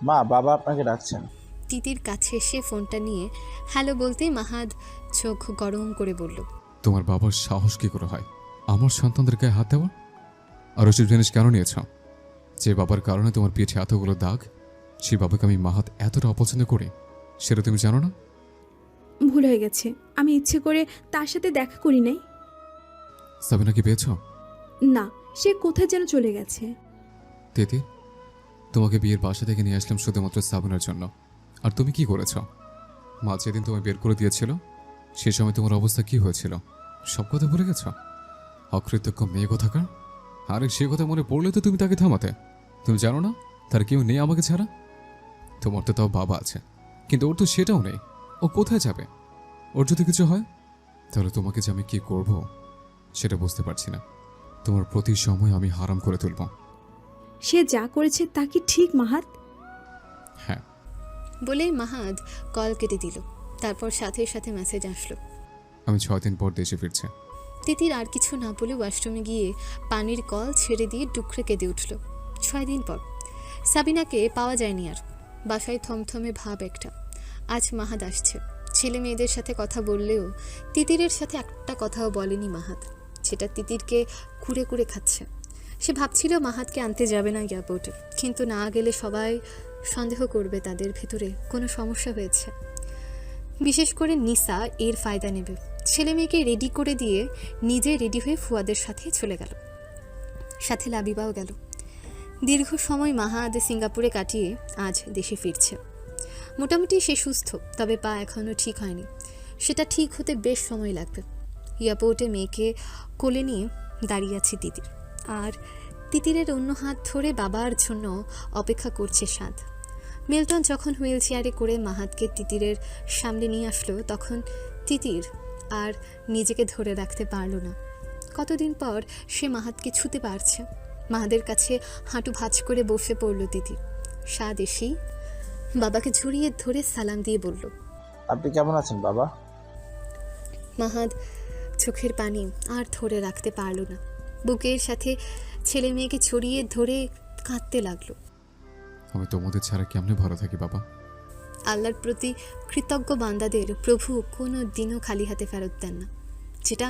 মা, বাবা আপনাকে ডাকছেন। তিতির কাছে এসে ফোনটা নিয়ে হ্যালো বলতে মাহাদ চোখ গরম করে বলল, তোমার বাবার সাহস কি করে হয় আমার সন্তানদের গায়ে হাত দেওয়ার? আর ওসব জিনিস কেন নিয়েছ? যে বাবার কারণে তোমার পিঠে এতগুলো দাগ, সেই বাবাকে আমি মাহাত এতটা অপছন্দ করি, সেটা তুমি জানো না? ভুল হয়ে গেছে। আমি ইচ্ছে করে তার সাথে দেখা করি নাই। সাবিনা কি পেয়েছ? না, সে কোথায় যেন চলে গেছে। তিতির, তোমাকে বিয়ের বাসা থেকে নিয়ে আসলাম শুধুমাত্র সাবিনার জন্য। আর তুমি কি করেছ? মা যেদিন তোমায় বের করে দিয়েছিল সে সময় তোমার অবস্থা কি হয়েছিল সব কথা ভুলে গেছ? অকৃতজ্ঞ মেয়ে কোথাকার। আরে সে কথা মনে পড়লে তো তুমি তাকে থামাতে। তুমি জানো না তার কেউ নেই আমাকে ছাড়া? তোমার তো তাও বাবা আছে, কিন্তু ওর তো সেটাও নেই। ও কোথায় যাবে? ওর যদি কিছু হয় তাহলে তোমাকে যে আমি কি করব সেটা বুঝতে পারছি না। তোমার প্রতি সময় আমি হারাম করে তুলব। সে যা করেছে তা কি ঠিক মাহাত? হ্যাঁ। বলে মাহাদ কল কেটে দিল। তারপর সাথে সাথে মেসেজ আসলো, আমি 6 দিন পর দেশে ফিরছি। তিতির আর কিছু না বলে ওয়াশরুমে গিয়ে পানির কল ছেড়ে দিয়ে ডুকরে কেঁদে উঠল। 6 দিন পর সাবিনাকে পাওয়া যায়নি আর। বাসায় থমথমে ভাব একটা। আজ মাহাদ আসছে। ছেলে মেয়েদের সাথে কথা বললেও তিতিরের সাথে একটা কথাও বলেনি মাহাদ, সেটা তিতিরকে কুড়ে কুড়ে খাচ্ছে। সে ভাবছিল মাহাদকে আনতে যাবে না এয়ারপোর্টে, কিন্তু না গেলে সবাই সন্দেহ করবে তাদের ভেতরে কোনো সমস্যা হয়েছে। বিশেষ করে নিসা এর ফায়দা নেবে। ছেলে মেয়েকে রেডি করে দিয়ে নিজে রেডি হয়ে ফুয়াদের সাথে চলে গেল। সাথে লাবিবাও গেল। দীর্ঘ সময় মাহাদ সিঙ্গাপুরে কাটিয়ে আজ দেশে ফিরছে। মোটামুটি সে সুস্থ, তবে পা এখনও ঠিক হয়নি। সেটা ঠিক হতে বেশ সময় লাগবে। এয়ারপোর্টে মেয়েকে কোলে নিয়ে দাঁড়িয়ে আছে তিতির, আর তিতিরের অন্য হাত ধরে বাবার জন্য অপেক্ষা করছে স্বাদ। মিল্টন যখন হুইল চেয়ারে করে মাহাতকে তিতিরের সামনে নিয়ে আসলো তখন তিতির আর নিজেকে ধরে রাখতে পারল না। কতদিন পর সে মাহাতকে ছুতে পারছে। মাহাদের কাছে হাঁটু ভাঁজ করে বসে পড়ল তিতির। স্বাদ এসেই বাবাকে ঝুড়িয়ে ধরে সালাম দিয়ে বলল, আপনি কেমন আছেন বাবা? মাহাদ চোখের পানি আর ধরে রাখতে পারল না। বুকের সাথে ছেলে মেয়েকে ছড়িয়ে ধরে কাঁদতে লাগলো। আমি তোমাদের ছাড়া কেমনে ভালো থাকি বাবা? আল্লাহর প্রতি কৃতজ্ঞ বান্দাদের প্রভু কোনো দিনও খালি হাতে ফেরত দেন না, যেটা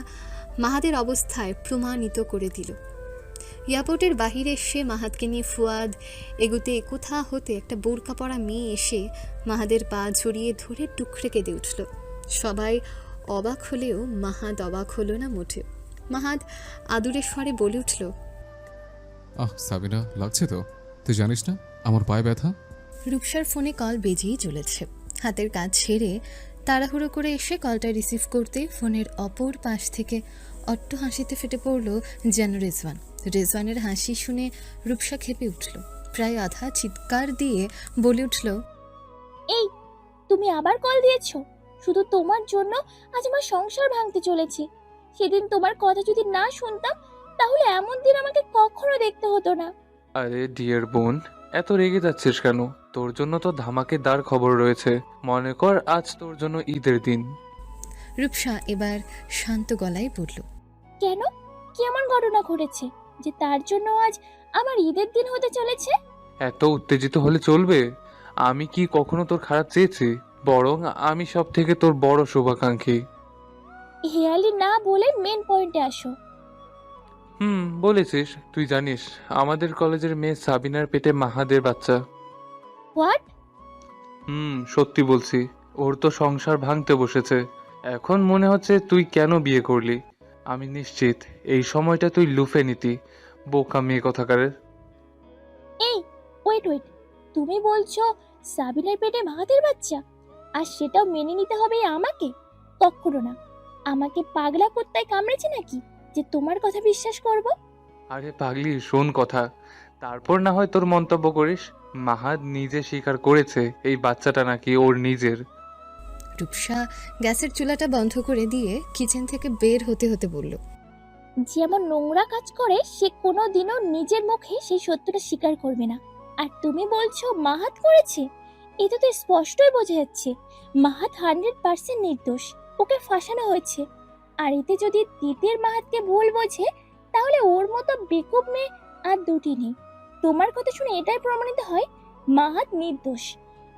মাহাদের অবস্থায় প্রমাণিত করে দিল। এয়ারপোর্টের বাহিরে এসে মাহাদকে নিয়ে ফুয়াদ এগুতে কোথা হতে একটা বোরকা পরা মেয়ে এসে মাহাদের পা জড়িয়ে ধরে টুকরে কেঁদে উঠল। সবাই অবাক হলেও মাহাদ অবাক হলো না মোটেও। মাহাদ আদুরের স্বরে বলে উঠল, সাবিনা, লাগছে তো? তুই জানিস না আমার পায়ে ব্যথা? রূপসার ফোনে কল বেজেই চলেছে। হাতের কাজ সেরে তাড়াহুড়ো করে এসে কলটা রিসিভ করতে ফোনের অপর পাশ থেকে অট্ট হাসিতে ফেটে পড়ল যেন রেজওয়ান। রেজওয়ানের হাসি শুনে রূপসা খেপে উঠল, প্রায় আধা চিৎকার দিয়ে বলে উঠল, এই তুমি আবার কল দিয়েছো? শুধু তোমার জন্য আজ আমার সংসার ভাঙতে চলেছে। সেদিন তোমার কথা যদি না শুনতাম তাহলে এমন দিন আমাকে কখনো দেখতে হতো না। আরে ডিয়ার বোন, এত রেগে যাচ্ছিস কেন? তোর জন্য তো ধামাকেদার খবর রয়েছে। মনে কর আজ তোর জন্য ঈদের দিন। রূপসা এবার শান্ত গলায় বলল, কেন? কি এমন ঘটনা ঘটেছে যে তার জন্য আজ আমার ঈদের দিন হতে চলেছে? এত উত্তেজিত হলে চলবে? আমি কি কখনো তোর খারাপ চেয়েছি? বরং আমি সব থেকে তোর বড় শুভাকাঙ্ক্ষী। হেয়ালি না বলে মেন পয়েন্টে আসো। বলেছিস। তুই জানিস আমাদের কলেজের মেয়ে সাবিনার পেটে মাহাদের বাচ্চা। হোয়াট? সত্যি বলছি। ওর তো সংসার ভাঙতে বসেছে। এখন মনে হচ্ছে তুই কেন বিয়ে করলি। আমি নিশ্চিত এই সময়টা তুই লুফে নিতি, বোকা মেয়ে কথাকারের। এই ওয়েট, তুমি বলছো সাবিনার পেটে মাহাদের বাচ্চা, আর সেটাও মেনে নিতে হবে আমাকে? কখনো না। আমাকে পাগলা কুত্তায় কামড়েছে নাকি যে তোমার কথা বিশ্বাস করব? আরে পাগলি, শোন কথা, তারপর না হয় তোর মন্তব্য করিস। মাহাদ নিজে স্বীকার করেছে এই বাচ্চাটা নাকি ওর নিজের। রূপসা গ্যাসের চুলাটা বন্ধ করে দিয়ে কিচেন থেকে বের হতে হতে বলল, যেমন নোংরা কাজ করে সে কোনোদিনও নিজের মুখে সেই সত্যটা স্বীকার করবে না। আর তুমি বলছো মাহাত করেছে? এটা তো স্পষ্টই বোঝা যাচ্ছে মাহাত 100% নির্দোষ, ওকে ফাঁসানো হয়েছে। আর এতে যদি তিতির মাহাতকে ভুল বোঝে তাহলে ওর মতো বেকুব মেয়ে আর দুটি নেই। তোমার কথা শুনে এটাই প্রমাণিত হয় মাহাত নির্দোষ।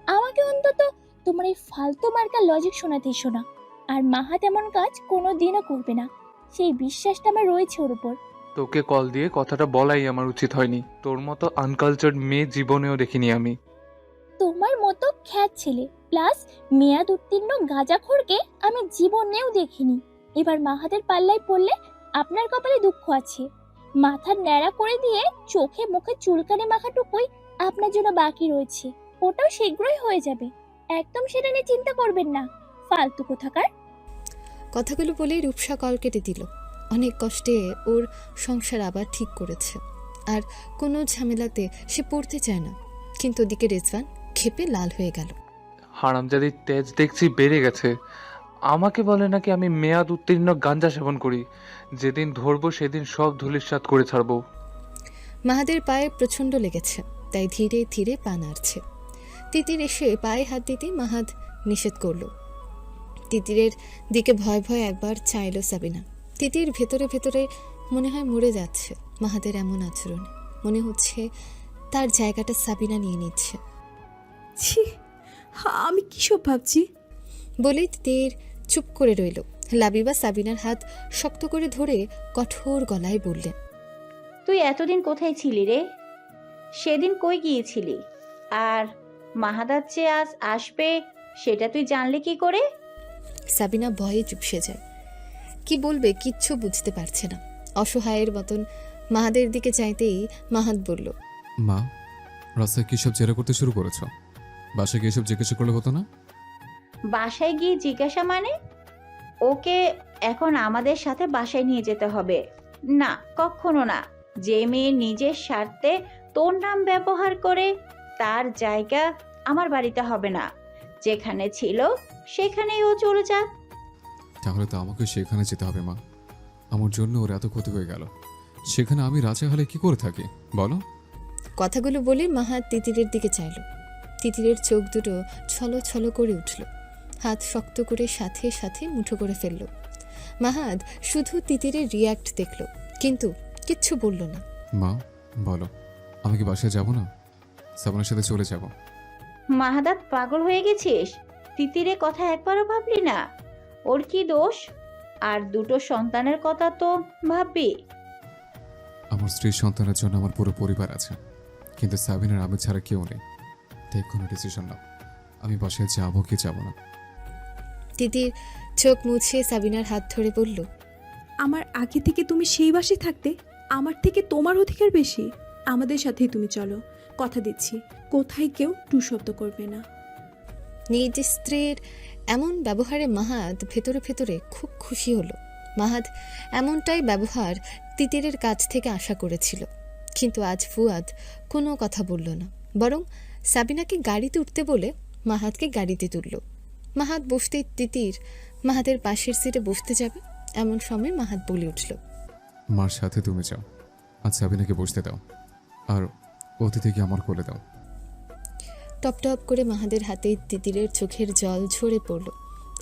আমাকে অন্তত তোমার এই ফালতু মার্কা লজিক শোনাতে এসো না। আর মাহাত এমন কাজ কোনোদিনও করবে না, সেই বিশ্বাসটা আমার রয়েছে ওর উপর। তোকে কল দিয়ে কথাটা বলাই আমার উচিত হয়নি। তোর মতো আনকালচার্ড মেয়ে জীবনেও দেখিনি আমি। তোমার মতো খ্যাত ছেলে প্লাস মেয়াদ উত্তীর্ণ গাঁজাখোরকে আমি জীবনেও দেখিনি। এবার মাহাদের পাল্লায় পড়লে আপনার কপালে দুঃখ আছে। মাথার ন্যাড়া করে দিয়ে চোখে মুখে চুলকানি মাখাটুকুই আপনার জন্য বাকি রয়েছে, ওটাও শীঘ্রই হয়ে যাবে। একদম সেটা নিয়ে চিন্তা করবেন না, ফালতু কোথাকার। কথাগুলো বলেই রূপসা কল কেটে দিল। অনেক কষ্টে ওর সংসার আবার ঠিক করেছে, আর কোনো ঝামেলাতে সে পড়তে চায় না। কিন্তু ওদিকে রেজওয়ান ক্ষেপে লাল হয়ে গেল। হারামজাদির তেজ দেখছি বেড়ে গেছে। আমাকে বলে নাকি আমি মেয়াদ উত্তীর্ণ গাঞ্জা সেবন করি। যেদিন ধরবো সেদিন সব ধূলিসাৎ করে ছাড়বো। মাহাদের পায়ে প্রচণ্ড লেগেছে, তাই ধীরে ধীরে পা নাড়ছে। তিতির এসে পায়ে হাত দিতে মাহাদ নিষেধ করল। তিতিরের দিকে ভয় ভয় একবার চাইল সাবিনা। তিতির ভেতরে ভেতরে মনে হয় মরে যাচ্ছে মাহাদের এমন আচরণে। মনে হচ্ছে তার জায়গাটা সাবিনা নিয়ে নিচ্ছে। ছি, আমি কিসব ভাবছি বলেই তিতির চুপ করে রইল। লাবিবা সাবিনার হাত শক্ত করে ধরে কঠোর গলায় বললেন, তুই এতদিন কোথায় ছিলি রে? সেদিন কই গিয়েছিলি? আর মাহাদার চেয়ে আজ আসবে সেটা তুই জানলি কি করে? সাবিনা ভয়ে চুপসে যায়। কি বলবে কিচ্ছু বুঝতে পারছে না। অসহায়ের মতন মাহাদের দিকে চাইতেই মাহাদ বলল, মা, রাস্তায় কি সব জেরা করতে শুরু করেছো? বাসায় গিয়ে সব জিজ্ঞাসা করলে হতো না? বাসায় গিয়ে জিজ্ঞাসা মানে? ওকে এখন আমাদের সাথে বাসায় নিয়ে যেতে হবে? না, কখনো না। যে মেয়ে নিজের স্বার্থে তোর নাম ব্যবহার করে তার জায়গা আমার বাড়িতে হবে না। যেখানে ছিল সেখানেই ও চলে যাক। তাহলে তো আমাকে সেখানে যেতে হবে মা। আমার জন্য ওর এত ক্ষতি হয়ে গেল, সেখানে আমি রাজা হলে কি করে থাকি বলো? কথাগুলো বলে মাহাত তিতিরের দিকে চাইল। তিতিরের চোখ দুটো ছলো ছলো করে উঠল, হাত শক্ত করে সাথে সাথে মুঠো করে ফেলল। মাহাদ শুধু তিতিরের রিয়াক্ট দেখল, কিন্তু কিচ্ছু বলল না। মা বলো, আমি কি বাসায় যাব না? সাবনের সাথে চলে যাব। মাহাদাত, পাগল হয়ে গেছিস? তিতিরে কথা একবারও ভাবলি না? ওর কি দোষ? আর দুটো সন্তানের কথা তো ভাববি। আমার স্ত্রীর সন্তানের জন্য আমার পুরো পরিবার আছে, কিন্তু সাবিনার আমি ছাড়া কেউ নেই। তাই কোনো ডিসিশন নাও, আমি বাসায় যাবো কি যাব না। তিতির চোখ মুছে সাবিনার হাত ধরে বলল, আমার আগে থেকে তুমি সেই বাসে থাকতে আমার থেকে তোমার অধিকার বেশি। আমাদের সাথেই তুমি চলো, কথা দিচ্ছি কোথায় কেউ টু শব্দ করবে না। নিজ স্ত্রীর এমন ব্যবহারে মাহাদ ভেতরে ভেতরে খুব খুশি হলো। মাহাদ এমনটাই ব্যবহার তিতিরের কাছ থেকে আশা করেছিল, কিন্তু আজ ফুয়াদ কোনো কথা বলল না, বরং সাবিনাকে গাড়িতে উঠতে বলে মাহাদকে গাড়িতে তুলল। মাহাদ বসতেই তিতির মাহাদের পাশের সিটে বসতে যাবে, এমন সময় মাহাদ বলে উঠল, মার সাথে তুমি যাও, আজ সাবিনাকে বসতে দাও, আর অতিথিকে আমার কোলে দাও। টপ টপ করে মাহাদের হাতে তিতিরের চোখের জল ঝরে পড়ল,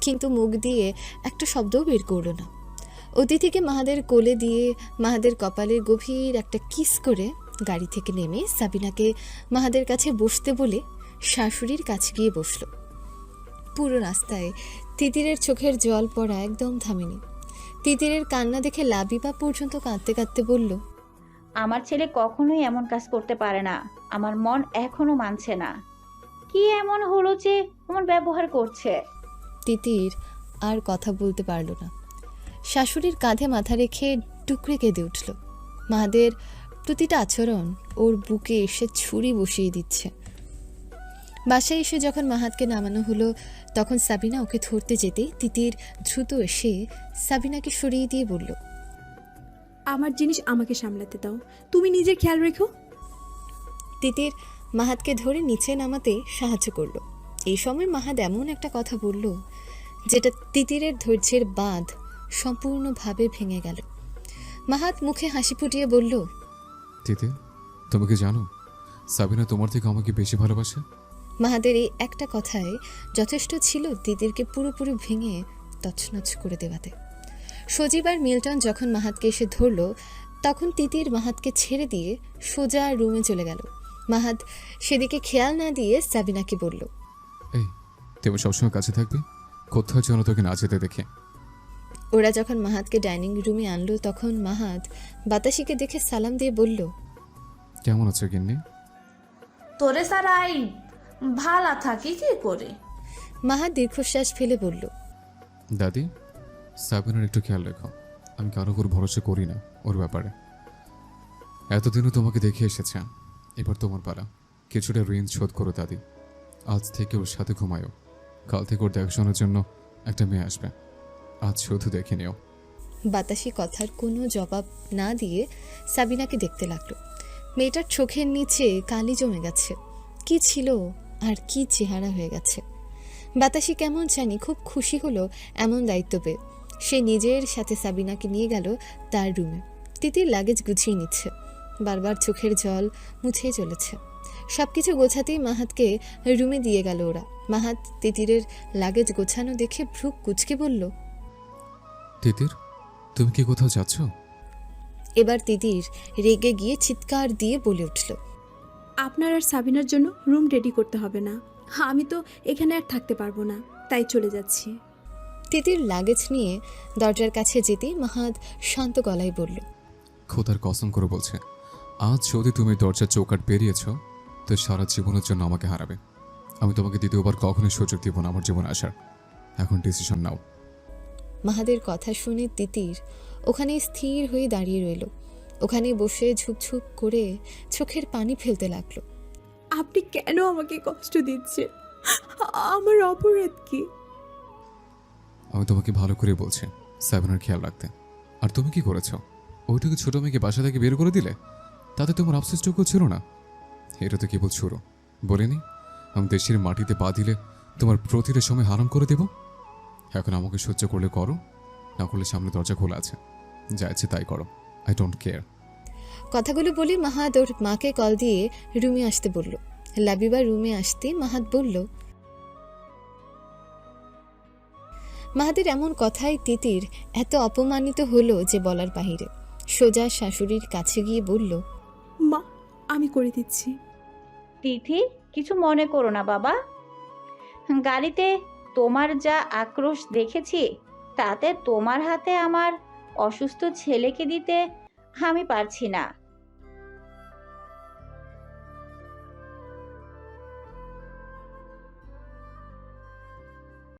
কিন্তু মুখ দিয়ে একটা শব্দও বের করল না। অতিথিকে মাহাদের কোলে দিয়ে মাহাদের কপালে গভীর একটা কিস করে গাড়ি থেকে নেমে সাবিনাকে মাহাদের কাছে বসতে বলে শাশুড়ির কাছে গিয়ে বসল। পুরো রাস্তায় তিতিরের চোখের জল পড়া একদম থামেনি। তিতিরের কান্না দেখে লাবিবা পর্যন্ত কাঁদতে কাঁদতে বলল, আমার ছেলে কখনোই এমন কাজ করতে পারে না। আমার মন এখনো মানছে না। কি এমন হলো যে এমন ব্যবহার করছে? তিতির আর কথা বলতে পারল না। শাশুড়ির কাঁধে মাথা রেখে টুকরে কেঁদে উঠল। মাহাদের প্রতিটা আচরণ ওর বুকে এসে ছুরি বসিয়ে দিচ্ছে। বাসায় এসে যখন মাহাদকে নামানো হলো, তখন সাবিনা ওকে ধরতে যেতে তিতির দ্রুত এসে সাবিনাকে সরিয়ে দিয়ে বলল, আমার জিনিস আমাকে সামলাতে দাও, তুমি নিজের খেয়াল রেখো। তিতির মাহাদকে ধরে নিচে নামাতে সাহায্য করলো। এই সময় মাহাদ এমন একটা কথা বলল যেটা তিতিরের ধৈর্যের বাঁধ সম্পূর্ণভাবে ভেঙে গেল। মাহাদ মুখে হাসি ফুটিয়ে বলল, তিতির, তুমি কি জানো সাবিনা তোমার থেকে আমাকে বেশি ভালোবাসে? মাহাদের এই একটা কথায় যথেষ্ট ছিল তিতিরকে পুরোপুরি ভেঙে তছনছ করে দেওয়াতে। সজীব আর মিল্টন যখন মাহাদকে এসে ধরল, তখন তিতির মাহাদকে ছেড়ে দিয়ে সোজা রুমে চলে গেল। মাহাদ সেদিকে খেয়াল না দিয়ে সাবিনাকে বলল, এই, তুমি সবসময় কাছে থাকবে, কোথাও যেন তোকে না যেতে দেখে। ওরা যখন মাহাদকে ডাইনিং রুমে আনলো, তখন মাহাদ বাতাসিকে দেখে সালাম দিয়ে বলল, কেমন আছো গিন্নি? তোরে সারাই ভালা থাকি কি করে? মাহাদ দীর্ঘশ্বাস ফেলে বলল, দাদি, সাবিনার একটু খেয়াল রেখো। আমি কারো উপর ভরসা করি না ওর ব্যাপারে। এতদিনও তোমাকে দেখে এসেছে, এবার তোমার পালা। কিছুটা ঋণ শোধ করো দাদি। আজ থেকে ওর সাথে ঘুমায়ও। কাল থেকে ওর দেখাশোনার জন্য একটা মেয়ে আসবে, আজ শুধু দেখে নিও। বাতাসি কথার কোনো জবাব না দিয়ে সাবিনাকে দেখতে লাগলো। মেয়েটার চোখের নিচে কালি জমে গেছে। কি ছিল আর কি চেহারা হয়ে গেছে। বাতাসি কেমন জানি খুব খুশি হলো এমন দায়িত্ব পেয়ে। সে নিজের সাথে সাবিনাকে নিয়ে গেল তার রুমে। তিতির লাগেজ গুছিয়ে নিচ্ছে, বারবার চোখের জল মুছেই চলেছে। সব কিছু গোছাতেই মাহাতকে রুমে দিয়ে গেল ওরা। মাহাত তিতিরের লাগেজ গোছানো দেখে ভ্রু কুচকে বলল, তিতির, তুমি কি কোথাও যাচ্ছ? এবার তিতির রেগে গিয়ে চিৎকার দিয়ে বলে উঠল, আপনার আর সাবিনার জন্য রুম রেডি করতে হবে না। আমি তো এখানে আর থাকতে পারবো না, তাই চলে যাচ্ছি। তিতির লাগেজ নিয়ে দরজার কাছে যেতেই মাহাত শান্ত গলায় বলল, খোদার কসম করে বলছে, আজ যদি তুমি দরজার চৌকাট পেরিয়েছ, তো সারা জীবনের জন্য আমাকে হারাবে। আমি তোমাকে দ্বিতীয়বার কখনোই সুযোগ দিব না আমার জীবনে আসার। এখন ডিসিশন নাও। মাহাদের কথা শুনে তিতির ওখানে স্থির হয়ে দাঁড়িয়ে রইল। ওখানে বসে ঝুপঝুপ করে চোখের পানি ফেলতে লাগলো। আপনি কেন আমাকে কষ্ট দিচ্ছেন? আমার অপরাধ কি? আমি তোমাকে ভালো করে বলছি সাবিনার খেয়াল রাখতে। আর তুমি কি করেছ? ওইটুকু ছোট মেয়েকে বাসা থেকে বের করে দিলে, তাতে তোমার আফসোসটুকু ছিল না? এটা তো কেবল শুরু, বলিনি? আমি দেশের মাটিতে পা দিলে তোমার প্রতিটা সময় হারাম করে দেব? এখন আমাকে সহ্য করলে করো, না করলে সামনে দরজা খোলা আছে, যা ইচ্ছে তাই করো, আই ডোন্ট কেয়ার। কথাগুলো বলে মাহাদ ওর মাকে কল দিয়ে রুমে আসতে বলল। লাবিবা রুমে আসতে মাহাদ বলল, মাহাদের এমন কথায় তিতির এত অপমানিত হলো যে বলার বাহিরে। সোজা শাশুড়ির কাছে গিয়ে বলল, মা, আমি করে দিচ্ছি। তিথি, কিছু মনে করো না বাবা। গাড়িতে তোমার যা আক্রোশ দেখেছি, তাতে তোমার হাতে আমার অসুস্থ ছেলেকে দিতে আমি পারছি না।